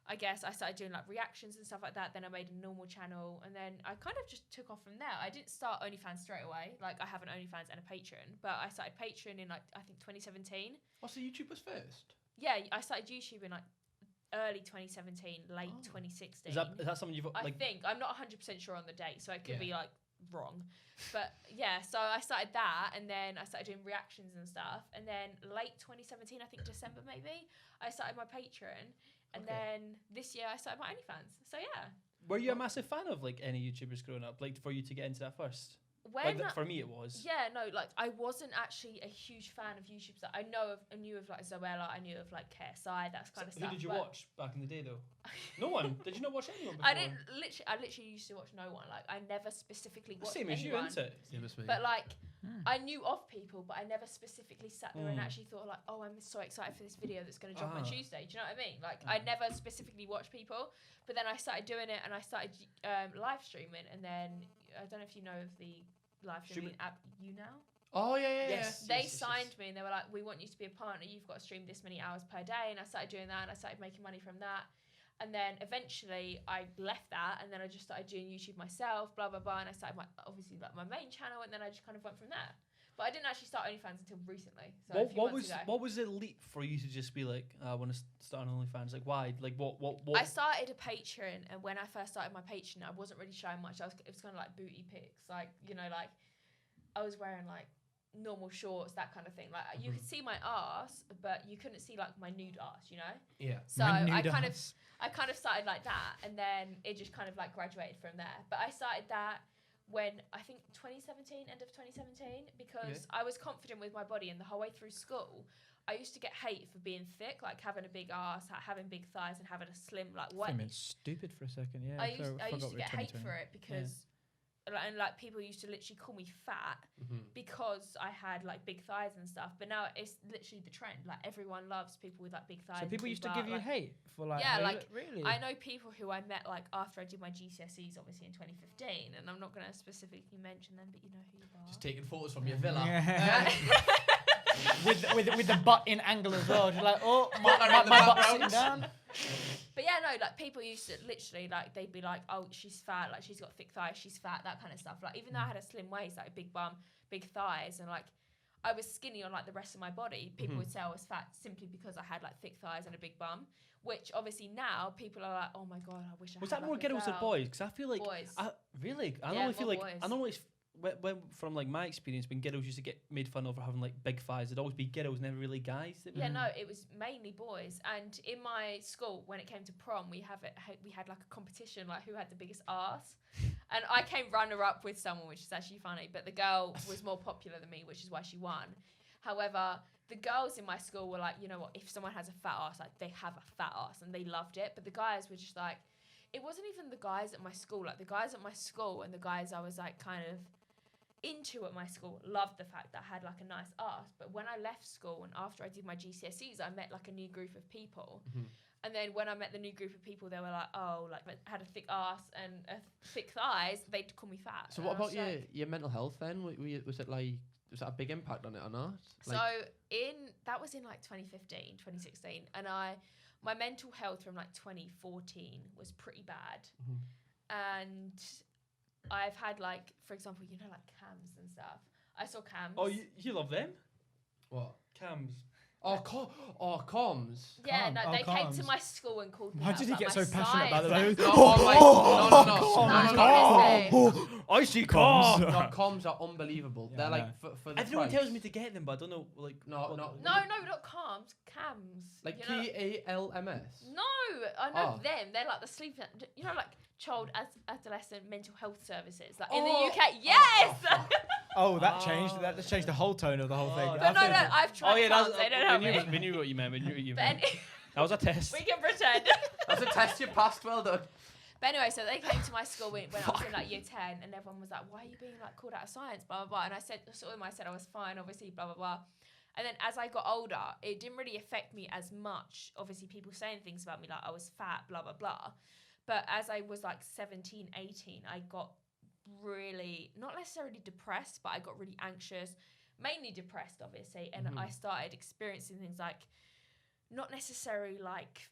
I guess I started doing like reactions and stuff like that. Then I made a normal channel, and then I kind of just took off from there. I didn't start OnlyFans straight away. Like I have an OnlyFans and a Patreon, but I started Patreon in like I think 2017. Oh, so YouTube was first? Yeah, I started YouTube in like early 2017, late 2016. Is that something you've I like? think I'm not 100% sure on the date, so it could Yeah. be like wrong. But yeah, so I started that, and then I started doing reactions and stuff, and then late 2017, I think December maybe, I started my Patreon, and then this year I started my OnlyFans. So yeah. Were you a massive fan of like any YouTubers growing up? Like for you to get into that first? When For me, it was. Yeah, no, like I wasn't actually a huge fan of YouTubers. Like, I knew of like Zoella, I knew of like KSI, that's kind of stuff. Who did you watch back in the day though? No one. Did you not watch anyone before? I literally used to watch no one. Like I never specifically watched Same as you, anyone. isn't it? Same as me. But like I knew of people, but I never specifically sat there and actually thought like, oh, I'm so excited for this video that's going to drop on Tuesday. Do you know what I mean? Like I never specifically watched people, but then I started doing it and I started live streaming, and then I don't know if you know of the live streaming app YouNow. Oh yeah. Yes. They signed me and they were like, we want you to be a partner. You've got to stream this many hours per day. And I started doing that and I started making money from that. And then eventually I left that and then I just started doing YouTube myself, blah, blah, blah. And I started obviously my main channel, and then I just kind of went from there. But I didn't actually start OnlyFans until recently. So what was the leap for you to just be like, I want to start an OnlyFans? Like why? Like what? I started a Patreon, and when I first started my Patreon, I wasn't really showing much. It was kind of like booty pics, like, you know, like I was wearing like normal shorts, that kind of thing. Like you could see my ass, but you couldn't see like my nude ass, you know? Yeah. So I kind of started like that, and then it just kind of like graduated from there. But I started that when I think 2017, end of 2017, because I was confident with my body, and the whole way through school, I used to get hate for being thick, like having a big ass, having big thighs, and having a slim like what. I mean, stupid for a second, yeah. I used to get hate for it because. And like people used to literally call me fat because I had like big thighs and stuff. But now it's literally the trend. Like everyone loves people with like big thighs. So people used to give you like, hate for like. Yeah, like really. I know people who I met like after I did my GCSEs, obviously in 2015, and I'm not going to specifically mention them, but you know who you are. Just taking photos from your villa. with the butt in angle as well. Just like, oh, my butt's sitting down. But yeah, no, like people used to literally like they'd be like, oh, she's fat, like she's got thick thighs, she's fat, that kind of stuff. Like even though I had a slim waist, like a big bum, big thighs, and like I was skinny on like the rest of my body, people would say I was fat simply because I had like thick thighs and a big bum. Which obviously now people are like, oh my god, I wish I. Was had that more like girls or boys? Because I feel like boys. Really, I Yeah, normally feel more like boys. I normally when from like my experience, when girls used to get made fun of for having like big thighs, it'd always be girls, never really guys. Yeah, no, it was mainly boys. And in my school, when it came to prom, we had like a competition, like who had the biggest arse. And I came runner up with someone, which is actually funny. But the girl was more popular than me, which is why she won. However, the girls in my school were like, you know what? If someone has a fat arse, like they have a fat arse, and they loved it. But the guys were just like, it wasn't even the guys at my school. Like the guys at my school and the guys I was like kind of into at my school loved the fact that I had like a nice ass. But when I left school and after I did my GCSEs, I met like a new group of people. And then when I met the new group of people, they were like, oh, like I had a thick ass and thick thighs, they'd call me fat. So And what I was about like, your mental health then? Was it like, was that a big impact on it or not? So that was in like 2015, 2016. And my mental health from like 2014 was pretty bad. And I've had like, for example, you know, like cams and stuff. I saw cams. Oh, you love them? What? Cams. Comms. Yeah, Calm. no, Oh, they came calms. to my school and called me. Why out did he about get my so passionate about size. the I see cars. No, comms are unbelievable. Yeah, They're I like know. for the Everyone price. tells me to get them, but I don't know. Like No, No, not calms, cams. Like you know? KALMS. No, I know Oh. them. They're like the sleep, you know, like child adolescent mental health services, like in the UK. Yes. Oh, that changed. That just changed the whole tone of the whole thing. But no, I've tried. Oh yeah, calms, they don't help me. we knew what you meant. We knew what you But meant. That was a test. we can pretend. That's a test you passed. Well done. But anyway, so they came to my school when I was in like year 10, and everyone was like, why are you being like called out of science, blah, blah, blah. And I said I was fine, obviously, blah, blah, blah. And then as I got older, it didn't really affect me as much. Obviously, people saying things about me like I was fat, blah, blah, blah. But as I was like 17, 18, I got really, not necessarily depressed, but I got really anxious, mainly depressed, obviously. And I started experiencing things like, not necessarily like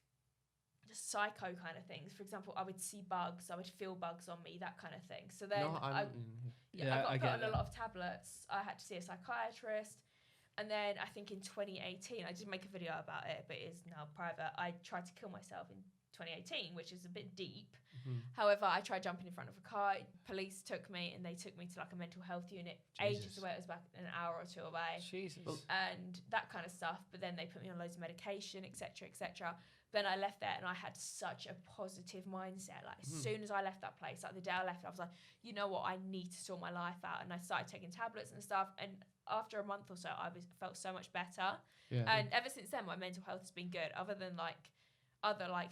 just psycho kind of things. For example, I would see bugs, I would feel bugs on me, that kind of thing. So then I got put on a lot of tablets. I had to see a psychiatrist. And then I think in 2018, I did make a video about it, but it is now private. I tried to kill myself in 2018, which is a bit deep. However, I tried jumping in front of a car. Police took me and they took me to like a mental health unit. Ages away. It was about an hour or two away. Jesus. And that kind of stuff. But then they put me on loads of medication, etc., etc. Then I left there and I had such a positive mindset. Like as soon as I left that place, like the day I left, I was like, you know what, I need to sort my life out. And I started taking tablets and stuff. And after a month or so, I felt so much better. Yeah. And ever since then, my mental health has been good. Other than like other like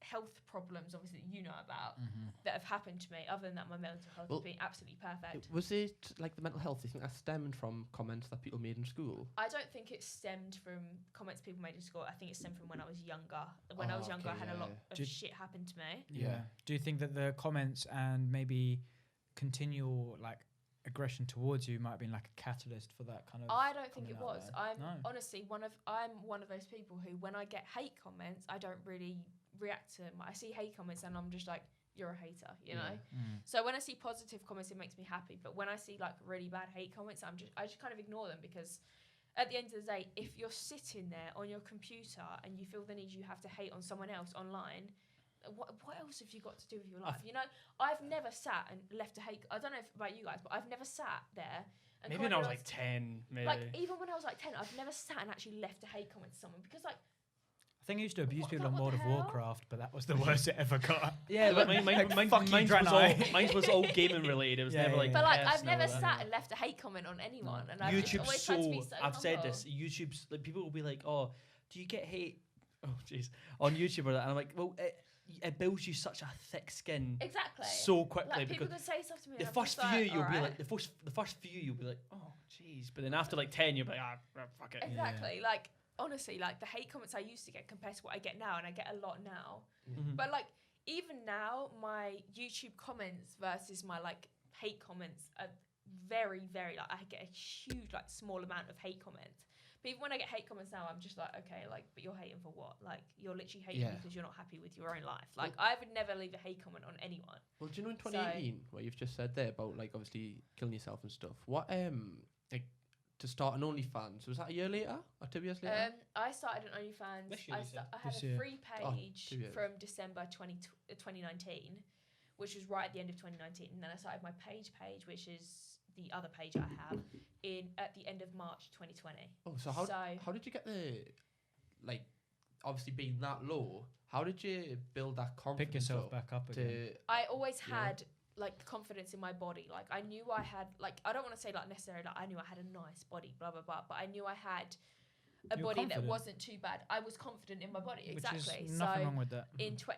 health problems, obviously that you know about, that have happened to me. Other than that, my mental health has been absolutely perfect. Was it like the mental health? Do you think that stemmed from comments that people made in school? I don't think it stemmed from comments people made in school. I think it stemmed from when I was younger. When I was younger, I had a lot of shit happen to me. Yeah. Do you think that the comments and maybe continual like aggression towards you might have been like a catalyst for that kind of? I don't think it coming out was. there? I'm honestly I'm one of those people who, when I get hate comments, I don't really react to them. I see hate comments and I'm just like, you're a hater, you know. So when I see positive comments, it makes me happy. But when I see like really bad hate comments, I just kind of ignore them, because at the end of the day, if you're sitting there on your computer and you feel the need you have to hate on someone else online, what else have you got to do with your life? You know, I've never sat and left a hate. I don't know about you guys, but I've never sat there. And Maybe when I was like 10, maybe. Like even when I was like 10, I've never sat and actually left a hate comment to someone, because like, I think I used to abuse people on what World the of hell? Warcraft, but that was the worst it ever got. Yeah, but mine was all gaming related. It was never like. but like I've personal, never sat and left a hate comment on anyone, and I've just YouTube's always tried to be so I've said humble. this. YouTube's like, people will be like, "Oh, do you get hate?" Oh, jeez, on YouTube or that, and I'm like, well, it builds you such a thick skin. Exactly. So quickly, Like people because could say stuff to me. the and I'm first just few like, you'll be alright. like the first few you'll be like, oh jeez, but then after like 10 you'll be like, fuck it. Exactly. Like honestly, like the hate comments I used to get compared to what I get now, and I get a lot now. But like even now, my YouTube comments versus my like hate comments are very, very like, I get a huge like small amount of hate comments. But even when I get hate comments now, I'm just like, okay, like, but you're hating for what? Like, you're literally hating because you're not happy with your own life. Like, I would never leave a hate comment on anyone. Well, do you know in 2018, what you've just said there about like obviously killing yourself and stuff? What like to start an OnlyFans, was that a year later or 2 years later? I started an OnlyFans. This year, you said? I had This a year. free page 2 years. from December 2019, which was right at the end of 2019, and then I started my page, which is the other page I have, at the end of March 2020. Oh, so how did you get the, like, obviously being that low, how did you build that confidence? Pick yourself up back up again. I always had like confidence in my body. Like I knew I had, like, I don't want to say like necessarily like I knew I had a nice body, blah blah blah, but I knew I had a You were body that confident. wasn't too bad. I was confident in my body, exactly. Which is nothing so wrong with that.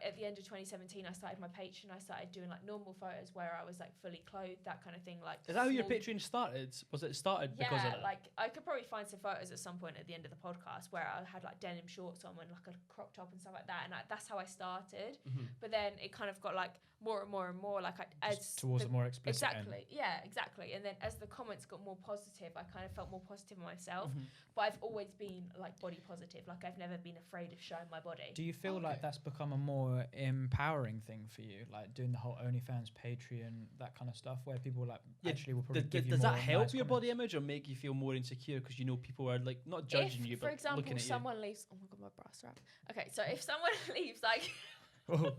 at the end of 2017, I started my Patreon. I started doing like normal photos where I was like fully clothed, that kind of thing. Like, Is that how your small- Patreon started? Was it started because of Yeah, that? like I could probably find some photos at some point at the end of the podcast where I had like denim shorts on and like a crop top and stuff like that, and that's how I started. But then it kind of got like more and more and more like Just towards the more explicit end. exactly, yeah, exactly. And then as the comments got more positive, I kind of felt more positive in myself. But I've always been like body positive. Like I've never been afraid of showing my body. Do you feel like that's become a more empowering thing for you, like doing the whole OnlyFans, Patreon, that kind of stuff, where people like actually will probably give you Does more that help nice your comments? body image or make you feel more insecure because you know people are like not judging you For but example, looking at someone leaves. Oh my god, my bra strap. Okay, so if someone leaves like. Oh,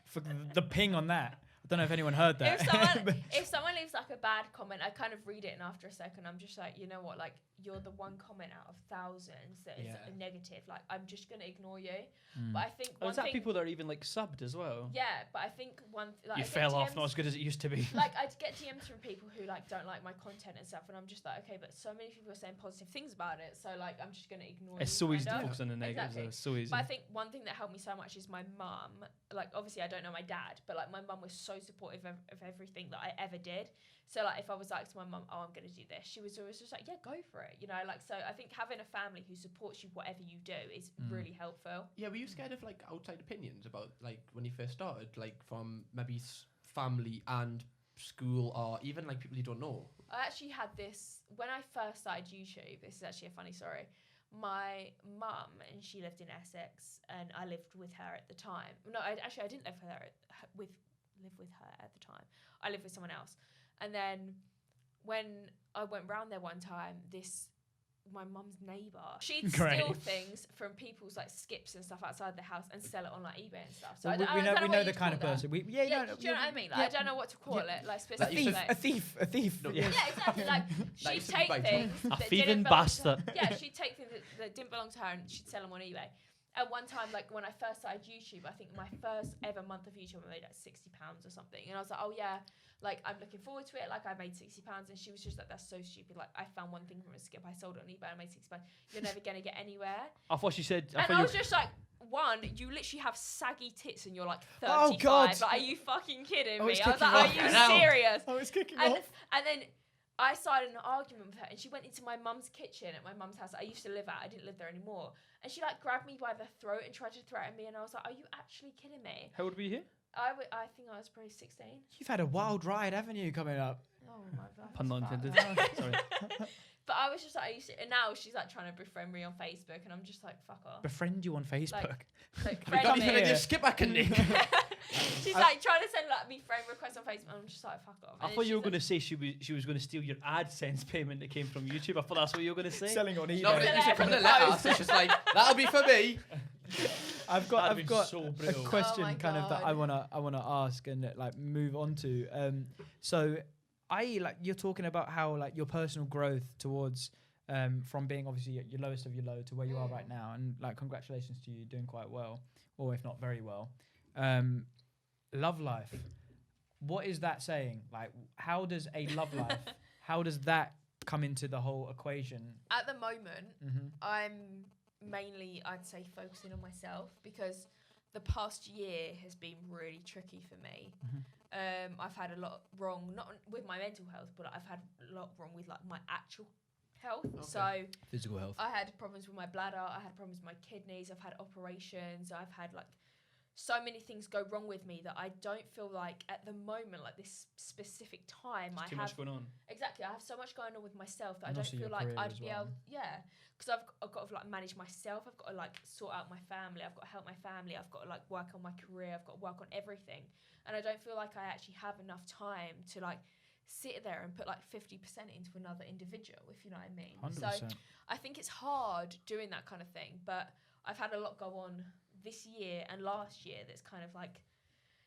for the ping on that. I don't know if anyone heard that. if someone leaves like a bad comment, I kind of read it, and after a second, I'm just like, you know what? Like, you're the one comment out of thousands that is a negative. Like, I'm just gonna ignore you. But I think is that people that are even like subbed as well? Yeah, but I think like You I get fell off, DMs not as good as it used to be. Like I'd get DMs from people who like don't like my content and stuff, and I'm just like, okay, but so many people are saying positive things about it, so like I'm just gonna ignore. It's you, so easy to kind of. focus on the negatives. Exactly. Though. It's so easy. But I think one thing that helped me so much is my mum. Like obviously I don't know my dad, but like my mum was so supportive of everything that I ever did. So like if I was like to my mum, oh, I'm gonna do this, she was always just like, yeah, go for it, you know. Like so I think having a family who supports you whatever you do is really helpful. Yeah, were you scared of like outside opinions about like when you first started, like from maybe family and school or even like people you don't know? I actually had this when I first started YouTube. This is actually a funny story. My mum, and she lived in Essex, and I lived with her at the time. No, I didn't live with her at the time. I lived with someone else. And then when I went round there one time, this my mum's neighbour. She'd Great. steal things from people's like skips and stuff outside the house and sell it on like eBay and stuff. So Well, I we don't know what the you'd kind of call that. person. Do Do you know what I mean? Like, I don't know what to call it, like A specifically. thief, a thief, a thief. No, Yeah, exactly. Like she'd used to be take right. things A that thieving didn't belong bastard. To, yeah, she'd take things that didn't belong to her and she'd sell them on eBay. At one time, like when I first started YouTube, I think my first ever month of YouTube, I made like £60 or something, and I was like, oh yeah, like I'm looking forward to it. Like I made £60, and she was just like, that's so stupid. Like I found one thing from a skip, I sold it on eBay, I made £60. You're never gonna get anywhere. I thought she said. And thought I you- was just like, one, you literally have saggy tits and you're like 35. Oh, God. Like, are you fucking kidding Oh, me? it's I was like, kicking are off you now. serious? Oh, it's kicking And, off. and then I started an argument with her, and she went into my mum's kitchen at my mum's house that I used to live at. I didn't live there anymore. And she like grabbed me by the throat and tried to threaten me, and I was like, are you actually kidding me? How old were you here? I think I was probably 16. You've had a wild ride, haven't you, coming up? Oh my god. Pun not intended. Sorry. But I was just like, and now she's like trying to befriend me on Facebook, and I'm just like, fuck off. Befriend you on Facebook. Like, Have you got friend anything me. in your skip I can nick? She's like trying to send like me friend requests on Facebook, and I'm just like, fuck off. I thought you were going to say she was going to steal your AdSense payment that came from YouTube. I thought that's what you were going to say. Selling on eBay. No, but you should put in a letter. It's just like, that'll be for me. I've That'd got be so a brutal. question Oh my kind of that God. I wanna ask and like move on to. So you're talking about how like your personal growth towards from being obviously at your lowest of your low to where you are right now, and like congratulations to you doing quite well, or if not very well. Love life. What is that saying? Like, how does a love life? How does that come into the whole equation? At the moment, Mm-hmm. I'm mainly, I'd say, focusing on myself because the past year has been really tricky for me. I've had a lot wrong, not with my mental health, but I've had a lot wrong with like my actual health. Okay. So Physical health. I had problems with my bladder. I had problems with my kidneys. I've had operations. I've had like so many things go wrong with me that I don't feel like at the moment, like this specific time, There's I too have much going on. exactly. I have so much going on with myself that And I don't also feel your like career I'd as be well. able. Yeah, because I've got to like manage myself. I've got to like sort out my family. I've got to help my family. I've got to like work on my career. I've got to work on everything, and I don't feel like I actually have enough time to like sit there and put like 50% into another individual, if you know what I mean. 100%. So I think it's hard doing that kind of thing, but I've had a lot go on this year and last year that's kind of like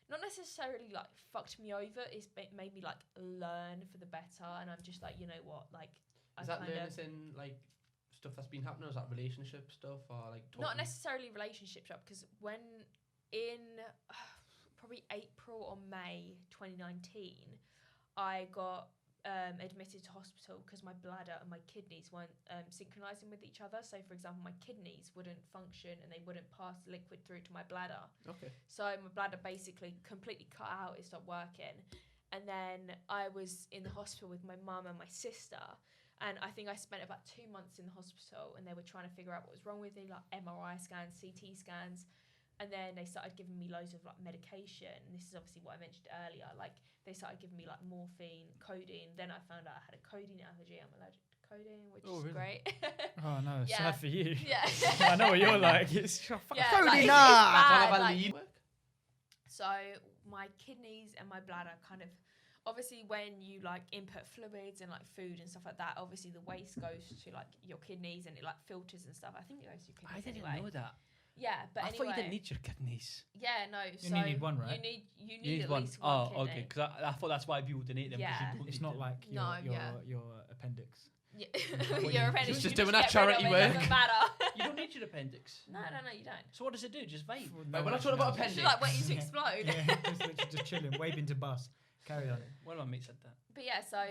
not necessarily like fucked me over. It's made me like learn for the better, and I'm just like, you know what, like Is that learning in like stuff that's been happening, or is that relationship stuff, or like talking? not necessarily relationship stuff, because when in probably April or May 2019 I got admitted to hospital because my bladder and my kidneys weren't synchronizing with each other. So for example, my kidneys wouldn't function and they wouldn't pass liquid through to my bladder. Okay. So my bladder basically completely cut out, it stopped working. And then I was in the hospital with my mum and my sister, and I think I spent about 2 months in the hospital, and they were trying to figure out what was wrong with me, like MRI scans, CT scans. And then they started giving me loads of like medication. And this is obviously what I mentioned earlier. Like they started giving me like morphine, codeine. Then I found out I had a codeine allergy. I'm allergic to codeine, which Oh, is really? great. Oh no, it's Yeah. sad for you. Yeah. I know what you're like. It's Yeah, Cody, like, nah. it's What bad, about like- lead? So my kidneys and my bladder kind of, obviously when you like input fluids and like food and stuff like that, obviously the waste goes to like your kidneys and it like filters and stuff. I think it goes to your I kidneys didn't anyway. know that. Yeah, but I anyway. thought you didn't need your kidneys. Yeah, no. You so only need one, right? You need at one. least one Oh, kidney. okay. Because I thought that's why people donate them. 'cause Yeah. you don't It's need not them. like No, your appendix. Yeah. What Your you- appendix. Just you doing get that rid of charity it, work. Doesn't matter. You don't need your appendix. No, you don't. So what does it do? Just vape. Wait, we're not talking about It's appendix. just like waiting to explode. Yeah, just chilling, waving to bus. Carry on. One of my mates said that. But yeah, so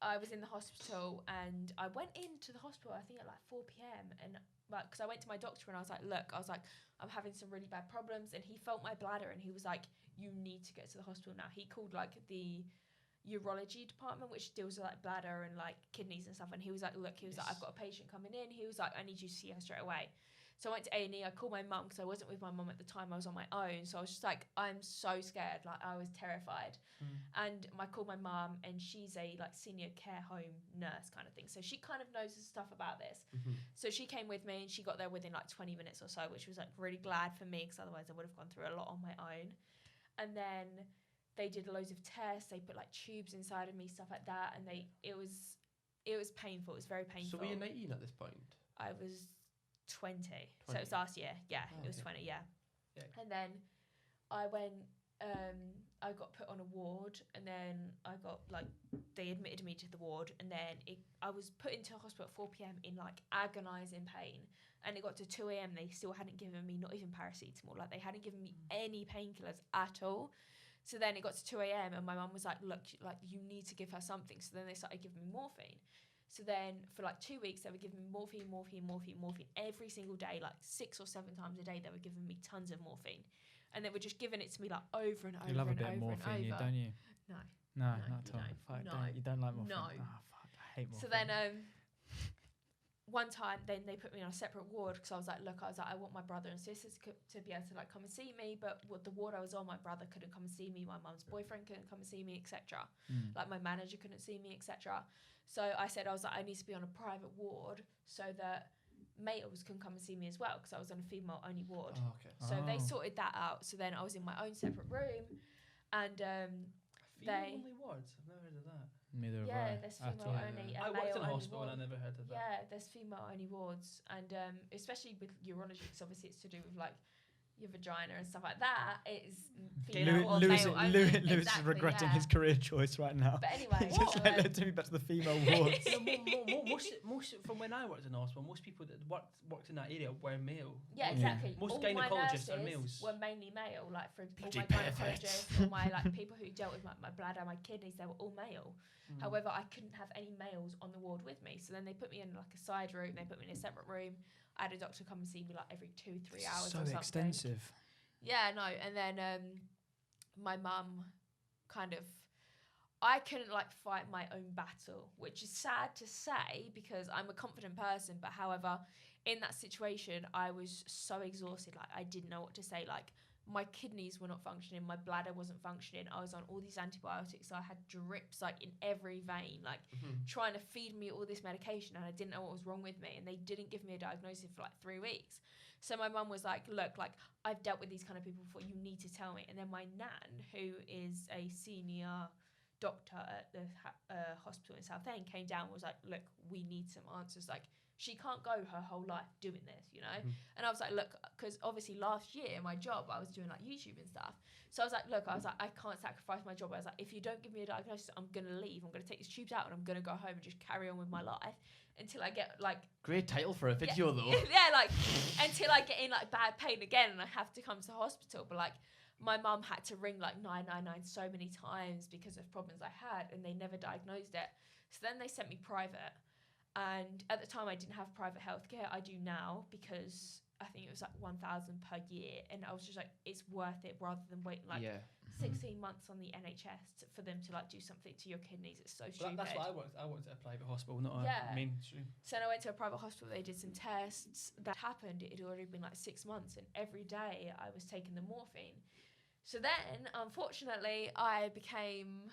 I was in the hospital and I went into the hospital, I think at like 4 p.m. and like, because I went to my doctor and I was like, look, I'm having some really bad problems, and he felt my bladder and he was like, you need to get to the hospital now. He called like the urology department, which deals with like bladder and like kidneys and stuff, and he was like, look, I've got a patient coming in. He was like, I need you to see her straight away. So I went to A&E. I called my mum because I wasn't with my mum at the time. I was on my own. So I was just like, I'm so scared. Like I was terrified. And I called my mum, and she's a like senior care home nurse kind of thing. So she kind of knows stuff about this. So she came with me, and she got there within like 20 minutes or so, which was like really glad for me because otherwise I would have gone through a lot on my own. And then they did loads of tests. They put like tubes inside of me, stuff like that. And it was it was painful. It was very painful. So were you 19 at this point? I was 20. So it was last year. Yeah, it was 20. Yeah. And then I went. I got put on a ward, and then I got they admitted me to the ward, and then I was put into hospital at 4 p.m. in agonising pain, and it got to 2 a.m. They still hadn't given me not even paracetamol, they hadn't given me any painkillers at all. So then it got to 2 a.m. and my mum was like, look, you need to give her something. So then they started giving me morphine. So then for 2 weeks they were giving me morphine every single day, 6 or 7 times a day. They were giving me tons of morphine. And they were just giving it to me over and over. You love and a bit of over and morphine, over. don't you? No. No, No, not at all. no, Fuck, no, you don't like morphine? no. Oh, fuck, I hate morphine. So then one time then they put me on a separate ward because I was like, I want my brother and sisters to be able to come and see me, but with the ward I was on, my brother couldn't come and see me, my mum's boyfriend couldn't come and see me, etc. My manager couldn't see me, etc. So I said, I need to be on a private ward so that males can come and see me as well, because I was on a female only ward. Oh, okay. So they sorted that out. So then I was in my own separate room, and Female only wards? I've never heard of that. Neither have yeah, I. there's At female all. only. I and worked in a male-only hospital and I ward. never heard of that. Yeah, there's female only wards, and especially with urology, because obviously it's to do with your vagina and stuff like that. It is female or Lewis male only. Lewis is regretting his career choice right now. But anyway, He's just let me back to the female wards. Most from when I worked in hospital, most people that worked in that area were male. Yeah, exactly. Most all my gynecologists are nurses males. were mainly male. For all Bloody my gynecologists, all my people who dealt with my bladder, my kidneys, they were all male. However, I couldn't have any males on the ward with me. So then they put me in a side room. They put me in a separate room. I had a doctor come and see me every 2-3 hours. So or something. extensive. Yeah, no, and then my mum I couldn't fight my own battle, which is sad to say because I'm a confident person, but however, in that situation, I was so exhausted, I didn't know what to say, my kidneys were not functioning, my bladder wasn't functioning, I was on all these antibiotics, I had drips in every vein, trying to feed me all this medication, and I didn't know what was wrong with me, and they didn't give me a diagnosis for 3 weeks. So my mum was like, look, I've dealt with these kind of people before, you need to tell me. And then my nan, who is a senior doctor at the hospital in Southend, came down and was like, look, we need some answers. She can't go her whole life doing this, And I was like, look, because obviously last year, my job, I was doing YouTube and stuff. So I was like, look, I can't sacrifice my job. I was like, if you don't give me a diagnosis, I'm going to leave. I'm going to take these tubes out and I'm going to go home and just carry on with my life until I get Great title for a video though. yeah, until I get in bad pain again and I have to come to the hospital. But my mum had to ring 999 so many times because of problems I had, and they never diagnosed it. So then they sent me private. And at the time I didn't have private healthcare. I do now because I think it was 1,000 per year, and I was just it's worth it rather than wait 16 months on the NHS for them to do something to your kidneys. It's so stupid. That's what I worked. I worked at a private hospital, not Yeah. a mainstream. So I went to a private hospital. They did some tests. That happened. It had already been 6 months, and every day I was taking the morphine. So then, unfortunately, I became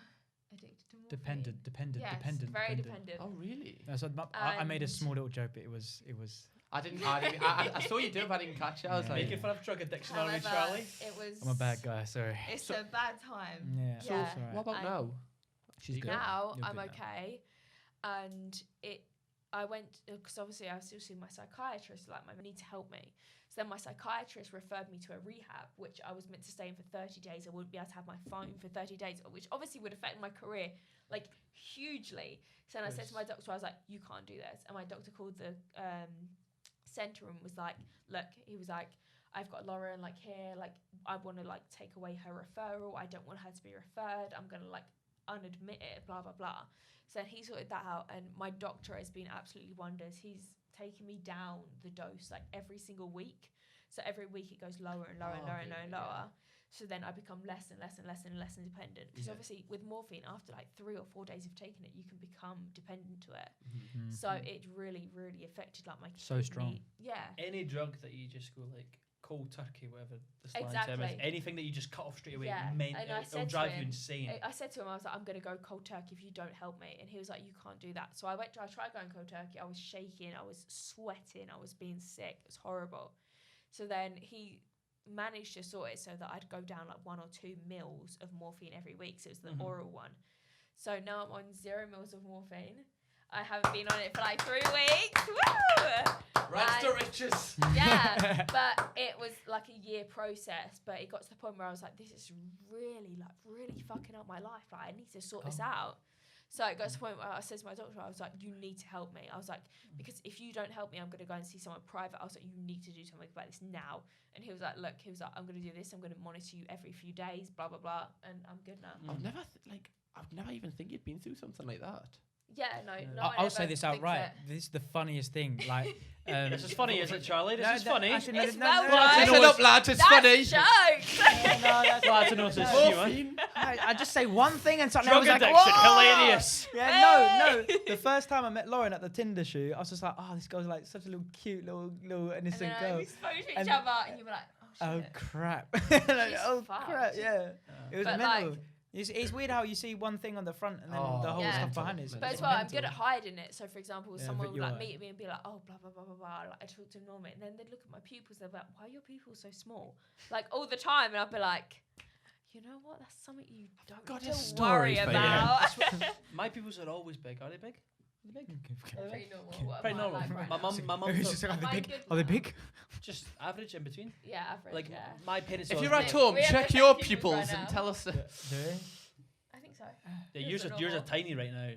addicted to morphine. Dependent. Very dependent. Oh really? No, so I made a small little joke, but it was. I saw you do it, but I didn't catch it. I was Yeah. like, Making fun of drug addiction, are we, However, Charlie? it was. I'm a bad guy. Sorry. It's a bad time. Yeah. So Yeah. It's all right. what about And now? She's good. Now You're I'm good now. okay, and I went because obviously I was still seeing my psychiatrist. I need to help me. So then my psychiatrist referred me to a rehab, which I was meant to stay in for 30 days. I wouldn't be able to have my phone for 30 days, which obviously would affect my career hugely. So then I said to my doctor, I was like, you can't do this. And my doctor called the centre and was like, look, he was like, I've got Lauren here, I want to take away her referral. I don't want her to be referred. I'm going to unadmit it, blah, blah, blah. So then he sorted that out, and my doctor has been absolutely wonders. He's taken me down the dose every single week. So every week it goes lower and lower and lower and lower and lower. So then I become less and less and less and less independent. Because obviously with morphine, after 3 or 4 days of taking it, you can become dependent to it. Mm-hmm. So it really, really affected my So kidney. strong. Yeah. Any drug that you just go cold turkey, whatever the slang term is, Exactly. anything that you just cut off straight away, Yeah. And I it'll said to drive you him- insane. I said to him, I was like, I'm going to go cold turkey if you don't help me. And he was like, you can't do that. So I tried going cold turkey. I was shaking. I was sweating. I was being sick. It was horrible. So then he managed to sort it so that I'd go down 1 or 2 mils of morphine every week. So it was the oral one. So now I'm on 0 mils of morphine. I haven't been on it for like 3 weeks. Woo! Rags to riches. Yeah, but it was like a year process. But it got to the point where I was like, this is really fucking up my life. Like, I need to sort this out. So it got to the point where I said to my doctor, I was like, you need to help me. I was like, because if you don't help me, I'm going to go and see someone private. I was like, you need to do something about this now. And he was like, look, I'm going to do this. I'm going to monitor you every few days, blah, blah, blah. And I'm good now. I've never even think you'd been through something like that. Yeah, no. I'll say this outright. This is the funniest thing. Like, This is funny, isn't it, Charlie? This is funny. Actually, It's no, well no, done. Listen up, lads. It's funny. Jokes. Glad to know this is you, man. I just say one thing and something Drug I was like, addiction, whoa! hilarious. Yeah, no. The first time I met Lauren at the Tinder shoot, I was just like, oh, this girl's like such a little cute, little innocent And then girl. we spoke to each And- other, and you were like, oh shit. Oh crap! She's oh fucked. crap! Yeah, it was But, mental. like- It's weird how you see one thing on the front and then the whole Yeah. stuff behind it. But as well, I'm good at hiding it. So, for example, Yeah, someone but would you like are. meet me and be like, "Oh, blah blah blah blah blah." Like I talk to them normally, and then they'd look at my pupils. They'd be like, "Why are your pupils so small?" Like all the time, and I'd be like, "You know what? That's something you don't got need a to story worry for you." about." My pupils are always big. Are they big? Are they big? Pretty normal. What Pretty am I normal. like right My now? mum It's thought- just like, are Am they I big? good Are they now? big? just average in between. Yeah, average. Like yeah. my parents. If are- you're at Wait, home, we have check the your same pupils pupils right and now. tell us. Do they? I think so. yeah, yours yours are are normal. tiny right now.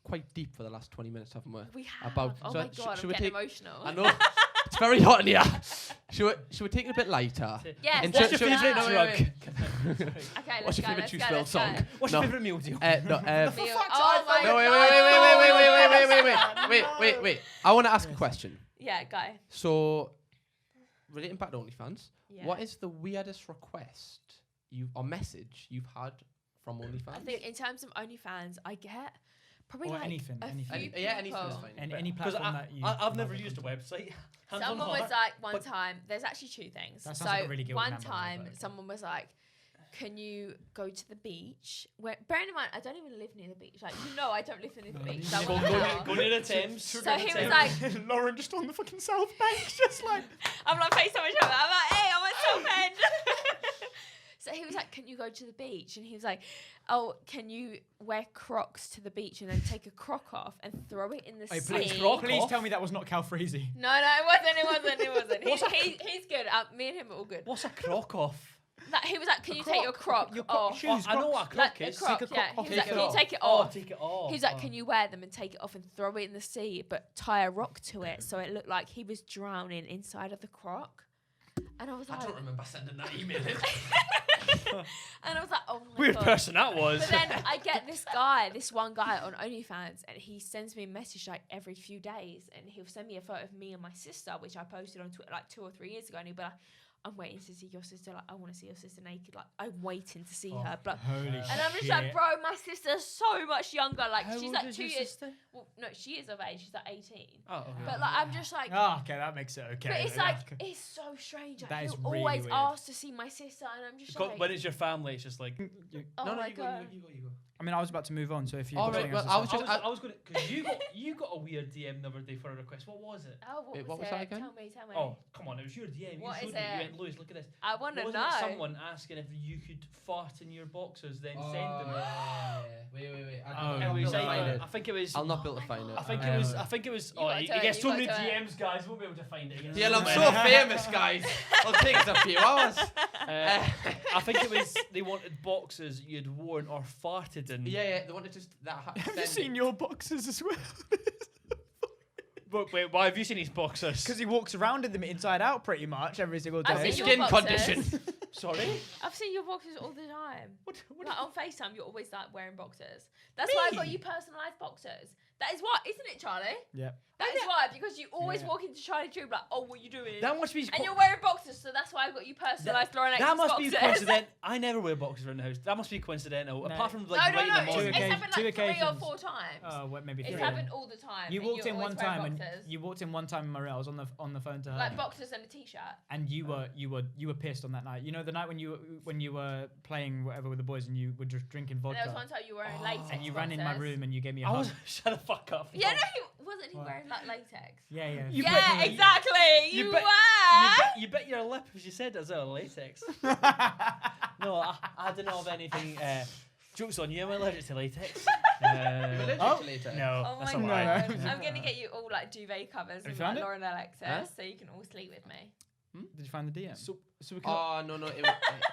Quite deep for the last 20 minutes, haven't we? We have. About- oh so my god, should I'm we getting take- emotional. I know. It's very hot in here. Should we take it a bit lighter? Yes. And What's let's your go. favourite drug? Okay, What's let's your go. favourite Let's Juice go. WRLD Let's go. song? What's No. your favourite meal deal? Meal. Oh my No, god. wait. I want to ask a question. Yeah, go. So, relating back to OnlyFans, Yeah. what is the weirdest request or message you've had from OnlyFans? I think in terms of OnlyFans, I get probably Or like anything, a anything. few Yeah, anything is people. fine. And any Because platform that you. I've never used a website. Hands on Someone was heart. like one but- time. There's actually two things. That So sounds like a really guilty one man, by the way, time, but okay. someone was like, "Can you go to the beach?" Where, bearing in mind, I don't even live near the beach. Like I don't live near the beach. So I Go, wasn't go, out. go near the Thames. So he was like, Lauren just on the fucking South Bank, just like. I'm like FaceTime each other. I'm like, hey, I'm at Southend. So he was like, can you go to the beach? And he was like, oh, can you wear Crocs to the beach and then take a Croc off and throw it in the sea? Please tell me that was not Cal Freezy. No, it wasn't. He's good. Me and him are all good. What's a croc off? Like, he was like, can you take your Croc off? shoes, I know what a croc Like, is. a Croc, Take a yeah. Croc He was off. like, can you take it Oh, off? take it off. He was like, can you wear them and take it off and throw it in the sea, but tie a rock to it so it looked like he was drowning inside of the Croc? And I was like, remember sending that email in. and I was like, oh my Weird god. person that was. But then I get this one guy on OnlyFans, and he sends me a message like every few days, and he'll send me a photo of me and my sister, which I posted on Twitter like 2 or 3 years ago, and he'll be like, I'm waiting to see your sister. Like, I want to see your sister naked. Like, I'm waiting to see her. But, Holy and I'm just like, bro, my sister's so much younger. Like, How she's old like is 2 your years. sister? Well, no, she is of age. She's like 18. Oh, okay. But like, I'm just like. Oh, okay, that makes it okay. But it's Yeah, like okay. it's so strange. That Like, is he'll really always weird. ask to see my sister, and I'm just like, When it's your family, it's just like. oh No, my you go. god. I mean, I was about to move on, so if you. All got right, something well, else to I was say. just- I was going to. Because you got a weird DM the other day for a request. What was it? Oh, Wait, what was that it? again? Tell me. Oh, come on. It was your DM. What you is showed me. You it? went, Louis, look at this. I want to Wasn't know. it someone asking if you could fart in your boxers, then send them? Wait. Oh, And we no. say, find it. I think it was. I'll not be able to find it. I think it was. I think it was. You Oh, gotta you do it, get you so gotta many do it. DMs, guys. Won't be able to find it. Yeah, I'm so famous, guys. It'll take us a few hours. I think it was they wanted boxes you'd worn or farted in. Yeah, they wanted just that. Have you seen your boxes as well? But wait, why have you seen his boxers? Because he walks around in them inside out pretty much every single I've day. seen your Skin boxers. condition. Sorry. I've seen your boxers all the time. What Like on FaceTime, you're always like wearing boxers. That's why I got you personalised boxers. That is why, isn't it, Charlie? Yeah. That is why, because you always Yeah. walk into Charlie Tube like, oh, what are you doing? That must be. And you're wearing boxers, so that's why I got you personalised Lauren Alexis That must boxers. be coincidental. I never wear boxers around the house. That must be coincidental. No. Apart from No, like no, right in no. the morning. It's happened Two like 3 or occasions. 4 times. Oh, what, maybe It's three. happened all the time. You and walked you're in one always wearing time and boxers. you walked in one time, Maria. I was on the phone to her. Like boxers and a t-shirt. And you were pissed on that night. You know the night when you were playing whatever with the boys and you were just drinking And vodka. there was one time you were wearing latex And you ran in my boxers. room and you gave me a I hug. was shut the fuck up. Yeah, no, he wasn't. He What? wearing like latex. Yeah. You Yeah, bet- exactly. you You bet- were. You bit your lip as you said as well, latex. No, I don't know of anything. Do Joke's on you, I'm allergic to latex. Allergic to latex? No, Oh that's my not god! right. I'm gonna get you all like duvet covers you with found like it? Lauren Alexis, Huh? so you can all sleep with me. Did you find the DM? So we can. Oh, no.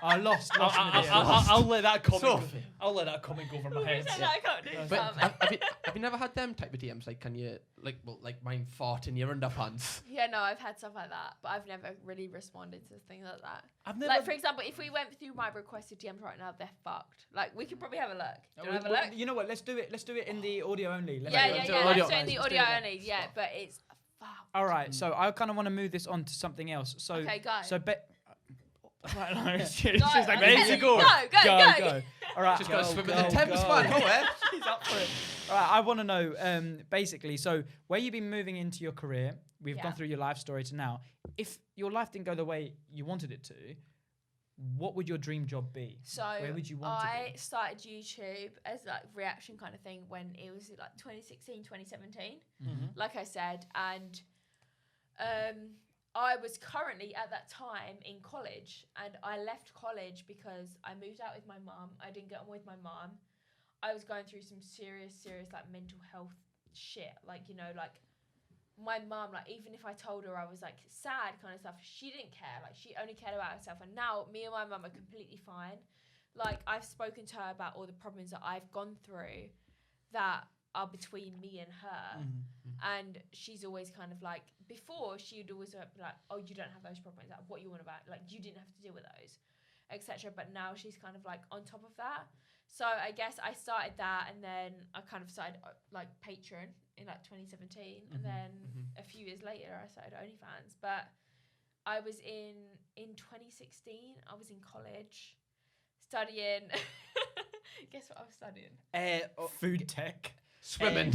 I lost in the DM. I'll let that comment. Sophie. I'll let that comment go over my Who head. said that I can't do But something? have you never had them type of DMs? Like, can you, like mine fart in your underpants? Yeah, no, I've had stuff like that, but I've never really responded to things like that. I've never. Like, for example, if we went through my requested DMs right now, they're fucked. Like, we could probably have a look. Do you want to have a look? You know what? Let's do it. Let's do it in the audio only. Yeah. Let's do Let's it do it in the audio only. Yeah, but it's fucked. All right. So I kind of want to move this on to something else. So Okay, go. So right, no, she's Go, just like I'm ready telling to you, go. Go. All right. Just got to go, swim in go, the Thames, go. man. Oh, eh? She's up for it. All right, I want to know, basically, so where you've been moving into your career, we've Yeah. gone through your life story to now. If your life didn't go the way you wanted it to, what would your dream job be? So Where would you want to I be? started YouTube as like reaction kind of thing when it was like 2016, 2017, like I said, and I was currently at that time in college, and I left college because I moved out with my mum. I didn't get on with my mum. I was going through some serious like mental health shit. Like, you know, like my mum, like even if I told her I was like sad kind of stuff, she didn't care. Like she only cared about herself. And now me and my mum are completely fine. Like I've spoken to her about all the problems that I've gone through that are between me and her. And she's always kind of like, before she'd always be like, oh, you don't have those problems. Like, what you want about? Like, you didn't have to deal with those, etc. But now she's kind of like on top of that. So I guess I started that, and then I kind of started like Patreon in like 2017, and then a few years later I started OnlyFans. But I was in 2016. I was in college studying. Guess what I was studying? Food tech. Swimming.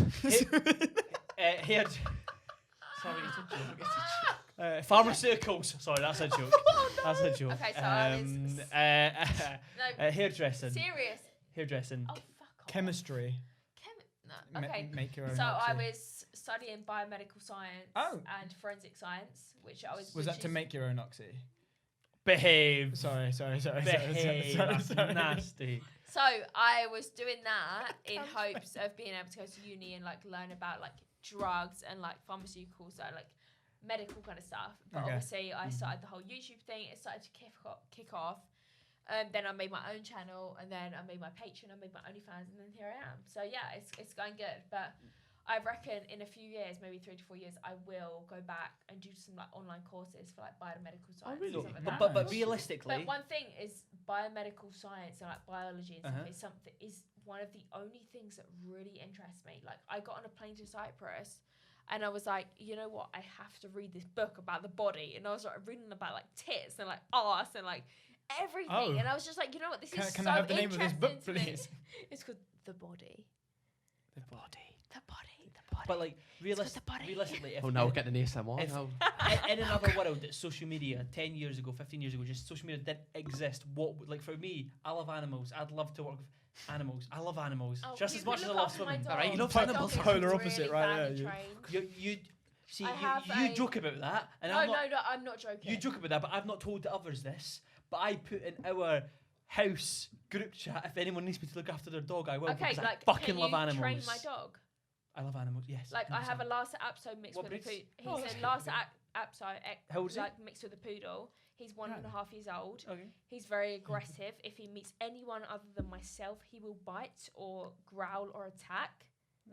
Here. Sorry, it's a joke. It's a joke. Pharmaceuticals. Sorry, that's a joke. That's a joke. Okay, so I was no, hairdressing. serious. Hairdressing. Oh, fuck off. Chemistry. No, okay. Make your own. So I oxy. was studying biomedical science and forensic science, which I was. Was which that to is- make your own oxy? Behave. Sorry. Behave. That's nasty. So I was doing that in hopes of being able to go to uni and like learn about like drugs and like pharmaceuticals, so like medical kind of stuff. But Okay. obviously I started the whole YouTube thing. It started to kick off. Then I made my own channel, and then I made my Patreon, I made my OnlyFans, and then here I am. So yeah, it's going good. But I reckon in a few years, maybe 3 to 4 years, I will go back and do some like online courses for like biomedical science. really? And stuff like that. But Nice. realistically, But one thing is biomedical science and like biology and stuff is one of the only things that really interests me. Like I got on a plane to Cyprus, and I was like, you know what? I have to read this book about the body, and I was like reading about like tits and like arse and like everything, Oh. and I was just like, you know what? This is Can so I have the name of this book, interesting to me. please? It's called The Body. The body. The Body. The Body. but like the body. realistically, if Oh, now we're getting an ASMR. If- now. in another world that social media 10 years ago, 15 years ago, just social media didn't exist, what would, like for me, I love animals. I'd love to work with animals. I love animals Oh, just you as can much as I look love after my swimming. dog. Alright, you love My animals. dog is Polar really opposite, right there, badly you- trained. You see, I have you a- joke about that, and No, I'm not. no, I'm not joking. You joke about that, but I've not told the others this. But I put in our house group chat, if anyone needs me to look after their dog, I will. Okay, because like, I fucking can love you animals. train my dog? I love animals. Yes. Like, I have a 100%. Lhasa Apso mixed What with a breeds? poodle. Oh, He's that's a good. Lhasa Apso, How old is he? like mixed with a poodle. He's 1.5 years old. Okay. He's very aggressive. If he meets anyone other than myself, he will bite or growl or attack.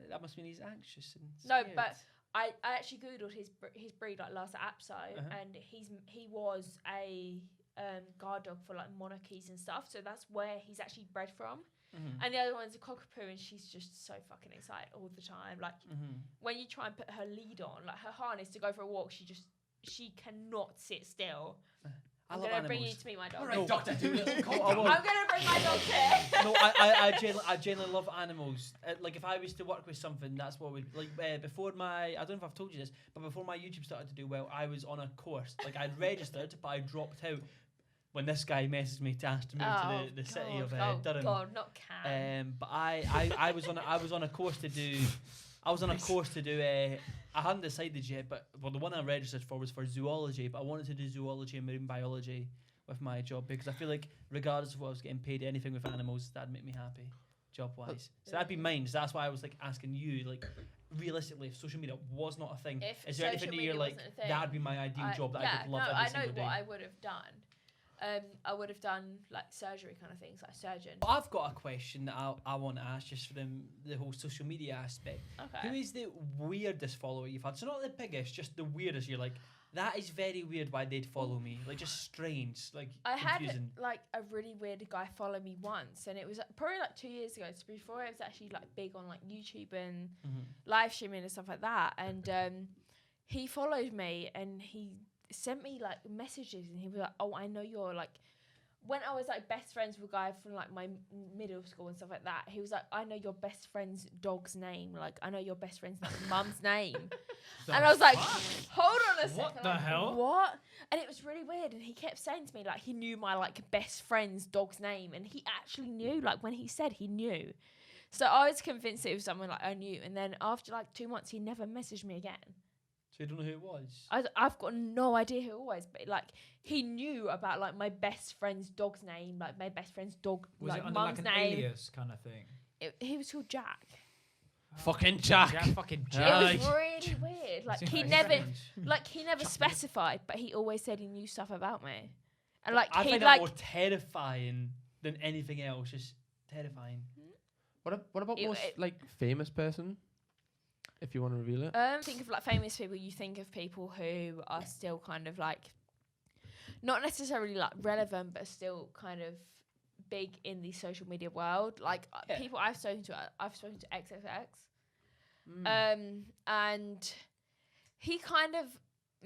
That must mean he's anxious and No, scared. but I actually googled his breed, like Lhasa Apso, and he was a guard dog for like monarchies and stuff. So that's where he's actually bred from. And the other one's a cockapoo, and she's just so fucking excited all the time. Like when you try and put her lead on, like her harness to go for a walk, she cannot sit still. I I'm love gonna bring you animals. to meet my dog. All right, Dr. Doolittle, calm I down. will. I'm gonna bring my dog here. No, I genuinely love animals. Like if I was to work with something, that's what would like before my. I don't know if I've told you this, but before my YouTube started to do well, I was on a course. Like I'd registered, but I dropped out when this guy messaged me to ask to move to the city of Durham. God, not can. But I was on a course to do. I was on a course to do I hadn't decided yet, but the one I registered for was for zoology. But I wanted to do zoology and marine biology with my job because I feel like regardless of what I was getting paid, anything with animals that'd make me happy. job wise. So that'd be mine. So that's why I was like asking you, like, realistically, if social media was not a thing, If is there anything social that media you're like, wasn't a thing, that'd be my ideal job that I could love every single day? I know what I would have done. I would have done like surgery kind of things, like surgeon. I've got a question that I want to ask just from the whole social media aspect. Okay. Who is the weirdest follower you've had? So not the biggest, just the weirdest. You're like, that is very weird why they'd follow me. Like, just strange, like, I confusing. had like a really weird guy follow me once, and it was probably like 2 years ago. So before I was actually like big on like YouTube and live streaming and stuff like that. And he followed me, and he sent me like messages, and he was like, "Oh, I know you're like." When I was like best friends with a guy from like my middle school and stuff like that, he was like, "I know your best friend's dog's name. Like, I know your best friend's like mum's name." And I was like, "Hold on a second. What the like, hell? What?" And it was really weird. And he kept saying to me like he knew my like best friend's dog's name, and he actually knew. Like when he said he knew, so I was convinced it was someone like I knew. And then after like 2 months, he never messaged me again. So you don't know who it was? I've got no idea who it was, but like he knew about like my best friend's dog's name, like my best friend's dog, Was like it under mum's like an name. alias kind of thing? He was called Jack. Fucking Jack. Yeah, fucking It Jack. was really weird. Like Seems he very never, strange. he never specified, but he always said he knew stuff about me, and like I he find that like more terrifying than anything else. Just terrifying. What about It- most it- like famous person? If you want to reveal it. think of like famous people. You think of people who are still kind of like, not necessarily like relevant, but still kind of big in the social media world. Like Yeah. people I've spoken to XXX. Mm. And he kind of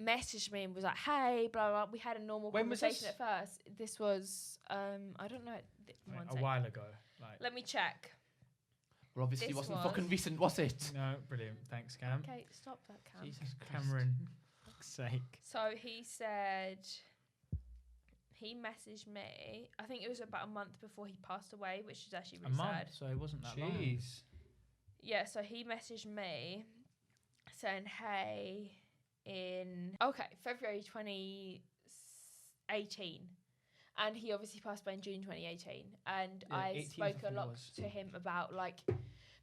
messaged me and was like, "Hey, blah blah." We had a normal When was conversation this? at first. This was I don't know. One A sec. while ago. Like, Let me check. Well, obviously This wasn't was- fucking recent, was it? no, brilliant. Thanks, Cam. Okay, stop that, Cam. Jesus Christ. Cameron. Fuck's sake. So he said he messaged me. I think it was about a month before he passed away, which is actually A really month, sad. so it wasn't that long. Jeez. Yeah, so he messaged me saying, "Hey, in February 2018." And he obviously passed away in June 2018. And Yeah, I 18th, I spoke a think it lot was. to him about like,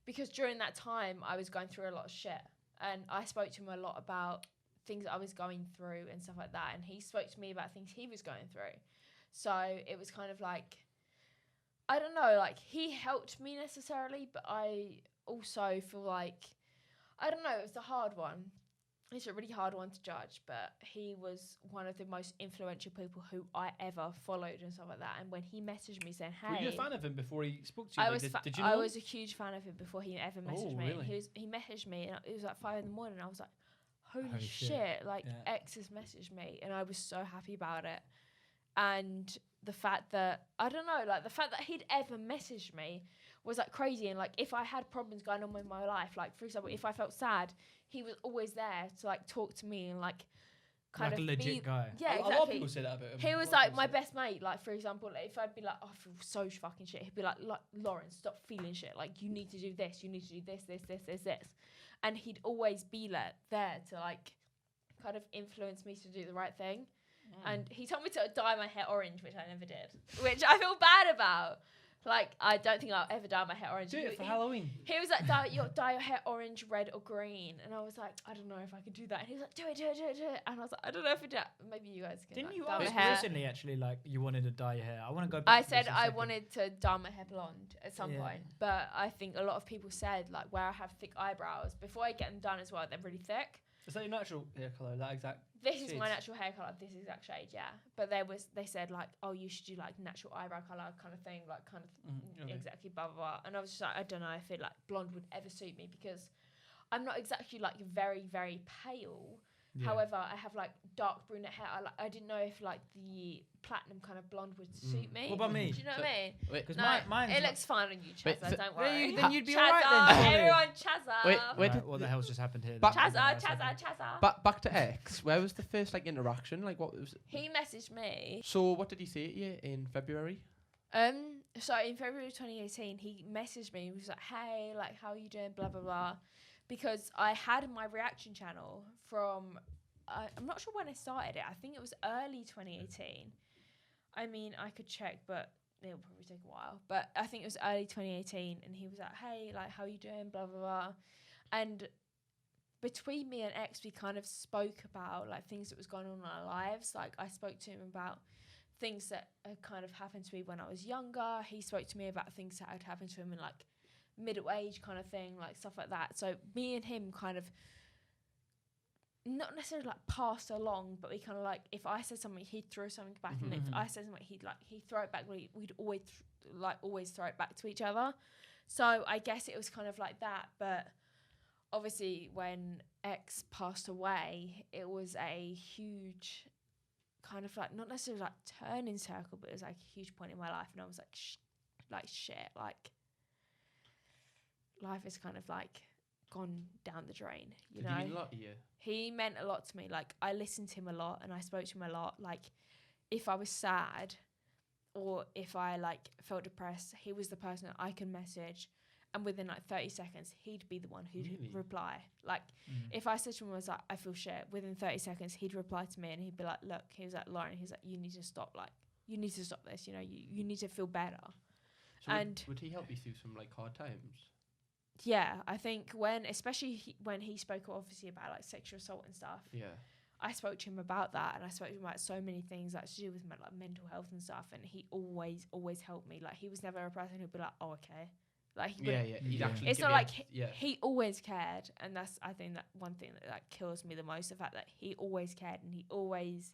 because during that time I was going through a lot of shit, and I spoke to him a lot about things I was going through and stuff like that, and he spoke to me about things he was going through. So it was kind of like, I don't know, like he helped me necessarily, but I also feel like, I don't know, it was a hard one. It's a really hard one to judge, but he was one of the most influential people who I ever followed and stuff like that. And when he messaged me saying, "Hey," Were you a fan of him before he spoke to you? I Like, was did you know? I was a huge fan of him before he ever messaged me. really? And he messaged me, and it was like 5 a.m. And I was like, "Holy Holy shit!" shit. Like Yeah. X has messaged me, and I was so happy about it. And the fact that I don't know, like the fact that he'd ever messaged me was like crazy. And like if I had problems going on in my life, like for example, if I felt sad, he was always there to like talk to me and like kind Like a of legit be, guy. Yeah, a lot of exactly. people say that about him. He A was lot of like people my say best mate. Like for example, like, if I'd be like, "Oh, I feel so fucking shit," he'd be like, "Lauren, stop feeling shit. Like you need to do this. You need to do this," and he'd always be there to like kind of influence me to do the right thing. And he told me to dye my hair orange, which I never did, which I feel bad about. Like I don't think I'll ever dye my hair orange. Do it for He- Halloween. He was like, dye your hair orange, red, or green. And I was like, I don't know if I could do that. And he was like, do it. And I was like, I don't know if I do it. Maybe you guys can. Didn't like, you dye my ask hair. recently actually like you wanted to dye your hair? I want to go back I to said this in a I second. wanted to dye my hair blonde at some Yeah. point. But I think a lot of people said, like, where I have thick eyebrows, before I get them done as well, they're really thick. Is that your natural hair colour? That exact. This is my Shades. natural hair colour, this exact shade, yeah. But they said, like, oh, you should do, like, natural eyebrow colour kind of thing, like, kind of Okay. exactly blah, blah, blah. And I was just like, I don't know, I feel like blonde would ever suit me because I'm not exactly, like, very, very pale. Yeah. However, I have, like, dark brunette hair. I didn't know if, like, the platinum kind of blonde would suit me. What about me? Do you know what I mean? Wait, Because No, mine's it not- looks fine on you, Wait, Chazza, so- don't Then worry. you- then you'd be Chazza, alright then, surely. everyone, Chazza. Wait, Right, what the hell's just happened here? Back- Then? Chazza. Back to X. Where was the first like interaction? Like what was? He messaged me. So what did he say to you in February? So in February 2018, he messaged me. He was like, "Hey, like, how are you doing? Blah blah blah," because I had my reaction channel from. I'm not sure when I started it. I think it was early 2018. I mean, I could check, but it'll probably take a while. But I think it was early 2018, and he was like, hey, like, how you doing, blah, blah, blah. And between me and X, we kind of spoke about, like, things that was going on in our lives. Like, I spoke to him about things that had kind of happened to me when I was younger. He spoke to me about things that had happened to him in, like, middle age kind of thing, like, stuff like that. So me and him kind of, not necessarily like passed along, but we kind of like, if I said something, he'd throw something back, and if I said something, he'd throw it back. We'd always throw it back to each other. So I guess it was kind of like that. But obviously, when X passed away, it was a huge kind of like, not necessarily like turning circle, but it was like a huge point in my life, and I was like, shit, like life is kind of like gone down the drain, you know. Did he mean a lot to you? He meant a lot to me. Like, I listened to him a lot, and I spoke to him a lot. Like, if I was sad or if I like felt depressed, he was the person that I could message, and within like 30 seconds he'd be the one who'd reply. Like, if I said to him, I was like, I feel shit, within 30 seconds he'd reply to me, and he'd be like, look, he was like, Lauren, he's like, you need to stop, like, you need to stop this, you know, you need to feel better. So and would he help you through some like hard times? yeah, I think especially when he spoke obviously about like sexual assault and stuff, Yeah. I spoke to him about that, and I spoke to him about so many things like to do with like mental health and stuff, and he always helped me. Like, he was never a person who'd be like, oh, okay. Like, he wouldn't- He'd actually it's give not you like he always cared, and that's, I think, that one thing that like kills me the most, the fact that he always cared, and he always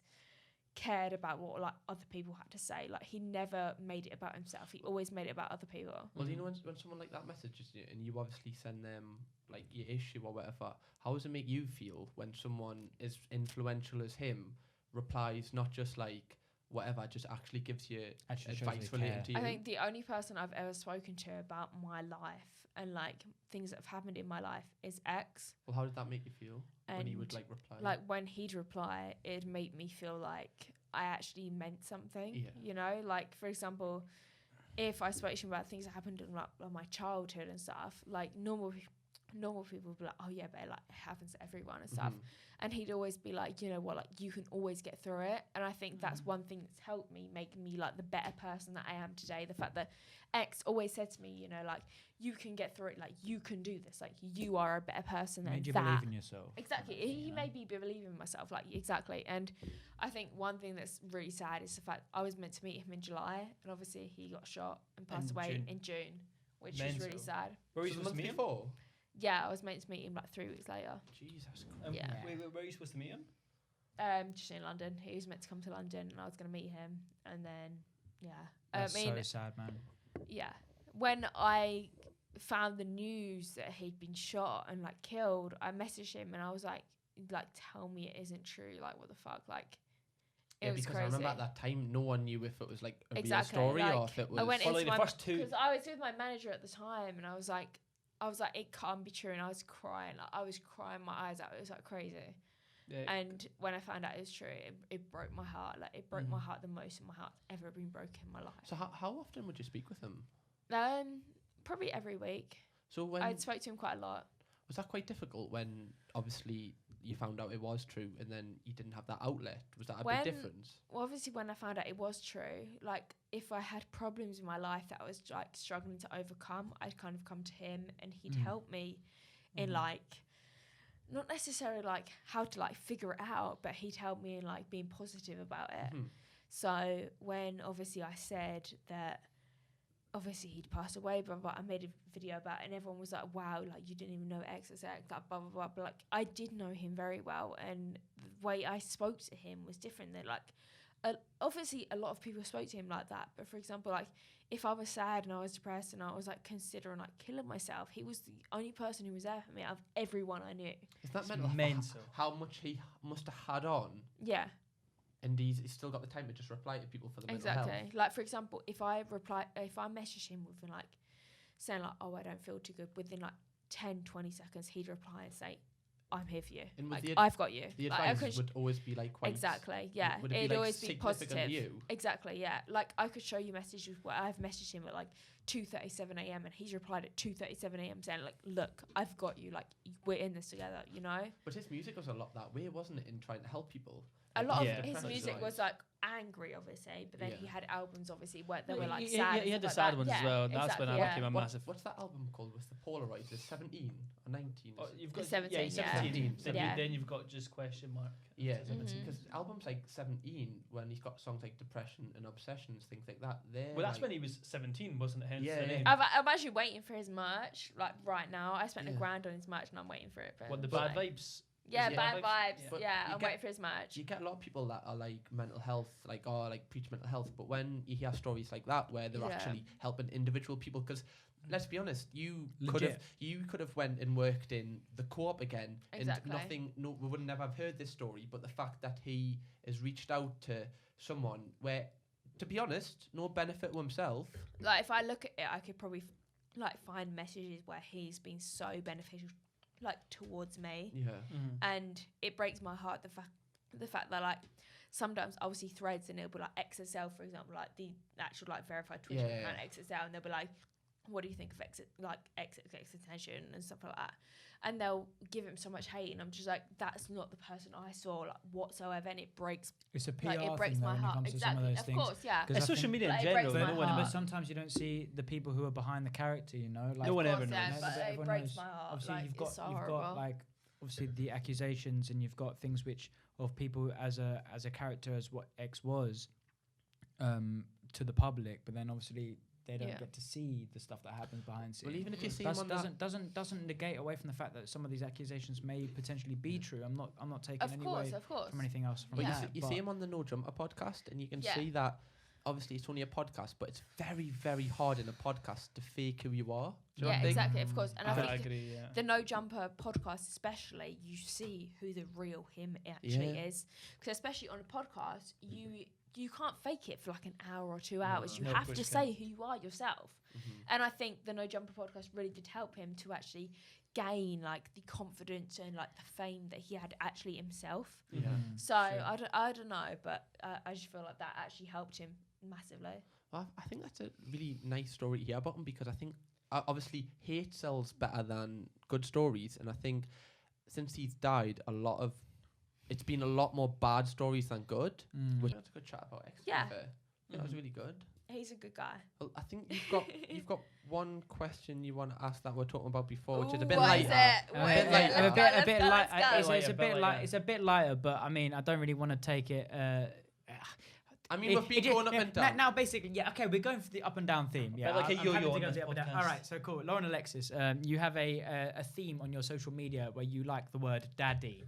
cared about what like other people had to say. Like, he never made it about himself, he always made it about other people. Well, you know, when someone like that messages you, and you obviously send them like your issue or whatever, how does it make you feel when someone as influential as him replies not just like whatever, just actually gives you Actually shows advice they relating care. to you? I think the only person I've ever spoken to about my life and like things that have happened in my life is X. Well, how did that make you feel when he would And, like reply? like, when he'd reply, it'd make me feel like I actually meant something. Yeah. You know, like, for example, if I spoke to him about things that happened in like my childhood and stuff, like normal people would be like, oh yeah, but like, it happens to everyone and stuff. And he'd always be like, you know what, like, you can always get through it. And I think that's one thing that's helped me, make me like the better person that I am today. The fact that X always said to me, you know, like, you can get through it, like, you can do this, like, you are a better person than Made you that. believe in yourself. Exactly. He made me believe in myself, like, exactly. And I think one thing that's really sad is the fact I was meant to meet him in July, and obviously he got shot and passed away in June, which is really Mental. sad. Where were you So the supposed month to meet him? before? Yeah, I was meant to meet him like 3 weeks later. Jesus Christ. Yeah. Where were you supposed to meet him? Just in London. He was meant to come to London, and I was going to meet him, and then That's I mean, so sad, man. yeah. When I found the news that he'd been shot and like killed, I messaged him and I was like, tell me it isn't true. Like, what the fuck? Like, it was because crazy. I remember at that time, no one knew if it was like a Exactly, real story like, or if it was. I went Well, into like, my the first two. because I was with my manager at the time, and I was like, it can't be true, and I was crying. Like, I was crying my eyes out. It was like crazy. Yeah. And when I found out it was true, it broke my heart. Like, it broke my heart the most my heart's ever been broken in my life. So how often would you speak with him? Probably every week. So when I'd spoke to him quite a lot. was that quite difficult when obviously you found out it was true and then you didn't have that outlet? Was that a big difference? Well, obviously, when I found out it was true, like, if I had problems in my life that I was like struggling to overcome, I'd kind of come to him, and he'd help me in like, not necessarily like how to like figure it out, but he'd help me in like being positive about it. So when obviously I said that obviously he'd passed away, blah, blah, blah, I made a video about it, and everyone was like, wow, like, you didn't even know XXX, that blah, blah, blah. But like, I did know him very well, and the way I spoke to him was different than like, obviously a lot of people spoke to him like that. But for example, like, if I was sad and I was depressed and I was like considering like killing myself, he was the only person who was there for me out of everyone I knew. Is that It's mental? mental. How much he must have had on, Yeah. and he's still got the time to just reply to people for the mental health. Exactly. Like, for example, if I message him within like saying like, oh, I don't feel too good, within like 10, 20 seconds, he'd reply and say, I'm here for you. And Like, with I've got you. The Like, I advice could would always be like quite. exactly, yeah. Would it It'd be, like, always be significant to positive. you? Exactly, yeah. Like, I could show you messages where I've messaged him at like 2:37 a.m. and he's replied at 2:37 a.m. saying like, look, I've got you. Like, we're in this together, you know? But his music was a lot that way, wasn't it? In trying to help people. A lot Yeah. of his Depressed music side. was like angry, obviously, but then Yeah. he had albums, obviously, where they No, were like he sad. had and the stuff sad like ones that. as well. Yeah, That's when I exactly, became a massive. What's that album called with the Polaroids? Is 17 or 19? Oh, you've got 17, yeah. 17. 17. Yeah. Then you've got just question mark. Yeah, Mhm. because albums like 17, when he's got songs like Depression and Obsessions, things like that, they're Well, that's like, when he was 17, wasn't it? Hence Yeah, the yeah. name. I'm actually waiting for his merch, like right now. I spent Yeah. £1,000 on his merch and I'm waiting for it. But What, the it's bad like- vibes? Yeah, Is it bad vibes. But Yeah, you I'm get- waiting for his merch. you get a lot of people that are like mental health, like preach mental health, but when you hear stories like that where they're Yeah. actually helping individual people, because let's be honest, you Legit. could have went and worked in the co-op again, Exactly. and we would never have heard this story. But the fact that he has reached out to someone where, to be honest, no benefit to himself. Like if I look at it, I could probably like find messages where he's been so beneficial, like towards me, Yeah. Mm-hmm. and it breaks my heart the fact that like sometimes I'll see threads and it'll be like XXL, for example, like the actual like verified Twitter Yeah, yeah, account XXL, and they'll be like, what do you think of XXXTentacion and stuff like that? And they'll give him so much hate, and I'm just like, that's not the person I saw like whatsoever, and it breaks It's a PR like it breaks thing though, my when it heart. comes to some of Exactly, those of things. course, yeah. 'Cause It's I social think- media Like, in it breaks general. my No one heart. But sometimes you don't see the people who are behind the character, you know? Like, No one Of ever course, yeah, knows. but it Everyone breaks knows. my heart. Obviously, Like, you've got it's so horrible. like obviously the accusations, and you've got things which of people as a character as what X was to the public, but then obviously they don't Yeah. get to see the stuff that happens behind scenes. Well, even if you see him That's, on that, doesn't negate away from the fact that some of these accusations may potentially be true. I'm not taking Of any course, away of course. from anything else from but that. you see him on the No Jumper podcast, and you can Yeah. see that. Obviously, it's only a podcast, but it's very, very hard in a podcast to fake who you are. Do you know what Yeah, I think? exactly, of course. And I I think agree. Yeah. the No Jumper podcast, especially, you see who the real him actually Yeah. is. Because especially on a podcast, you can't fake it for like an hour or 2 hours. You No, of have course to you say who you are yourself. Mhm. And I think the No Jumper podcast really did help him to actually gain like the confidence and like the fame that he had actually himself. Yeah. Mhm. So I don't know, but I just feel like that actually helped him massively. Well, I think that's a really nice story to hear about him, because I think obviously hate sells better than good stories, and I think since he's died, it's been a lot more bad stories than good. Mm. Which that's a good chat about X. Yeah. That was really good. He's a good guy. Well, I think you've got one question you want to ask that we're talking about before, which is a Ooh, bit what lighter. is it? A What bit is like- it? a Let's bit- go, a bit let's like- go, let's go. it's a bit lighter. like it's a bit lighter, but I mean I don't really want to take it. I mean, we've been going up and down. Now, basically, yeah, okay, we're going for the up and down theme. Yeah, like a I'm yo-yo happy to on go this the up and down. podcast. All right, so cool. Lauren Alexis, you have a theme on your social media where you like the word daddy.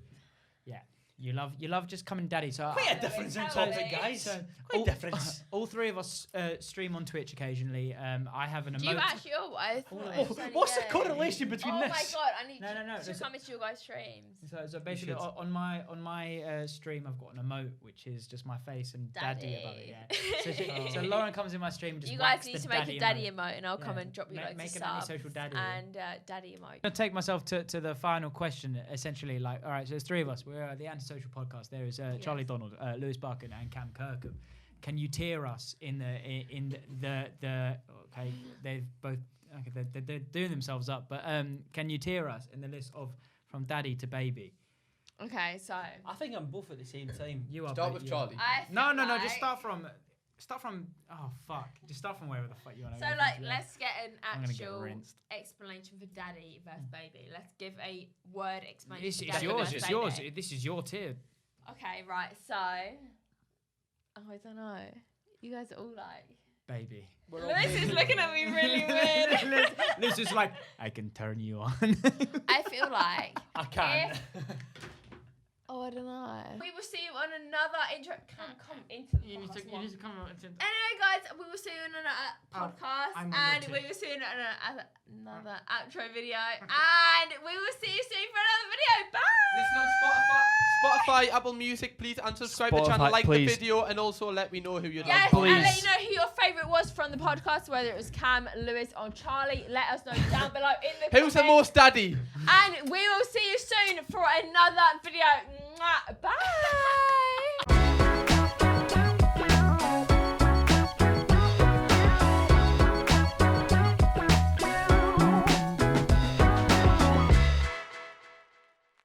Yeah, you love just coming daddy. So Quite a difference in topic, guys. Quite a difference. all three of us stream on Twitch occasionally. I have an emote. Do you actually? Oh, I thought it was only What's the gay. correlation between Oh this? my god! I need No, no, no, to there's come into your guys' streams. So basically, should. on my stream, I've got an emote which is just my face and daddy above it. Yeah. So Lauren comes in my stream and just You guys whacks need the to make a daddy emote. emote, and I'll come Yeah. and drop you Ma- like make a an sub antisocial daddy, yeah. and daddy emote. I'm gonna take myself to the final question. Essentially, like, all right, so there's three of us. We're the Antisocial podcast. There is Charlie Donald, Lewis Barkin, and Cam Kirkham. Can you tier us in the okay? They've both okay. They're doing themselves up, but can you tier us in the list of from daddy to baby? Okay, so I think I'm both at the same time. You are Start ba- with you- Charlie. I No, feel no, no. like- Just start from. Oh fuck! Just start from wherever the fuck you want to. So like, let's get an I'm gonna get actual rinsed. explanation for daddy versus baby. Let's give a word explanation. It's for daddy yours. versus It's baby. yours. This is your tier. Okay, right. So, I don't know. You guys are all like. Baby. Lewis is looking at me really weird. This is like I can turn you on. I feel like. I can. Oh, I don't know. We will see you on another intro. Can't come into the podcast. More. come on. Anyway, guys, we will see you in another podcast, I'm and gonna we will see you in another outro video, and we will see you soon for another video. Bye. Listen on Spotify, Apple Music. Please unsubscribe the channel, Spotify, like please. the video, and also let me know who you'd Yes, like. and let you know who your favourite was from the podcast, whether it was Cam, Lewis, or Charlie. Let us know down below in the Who's the comments. most daddy? And we will see you soon for another video. Mwah. Bye.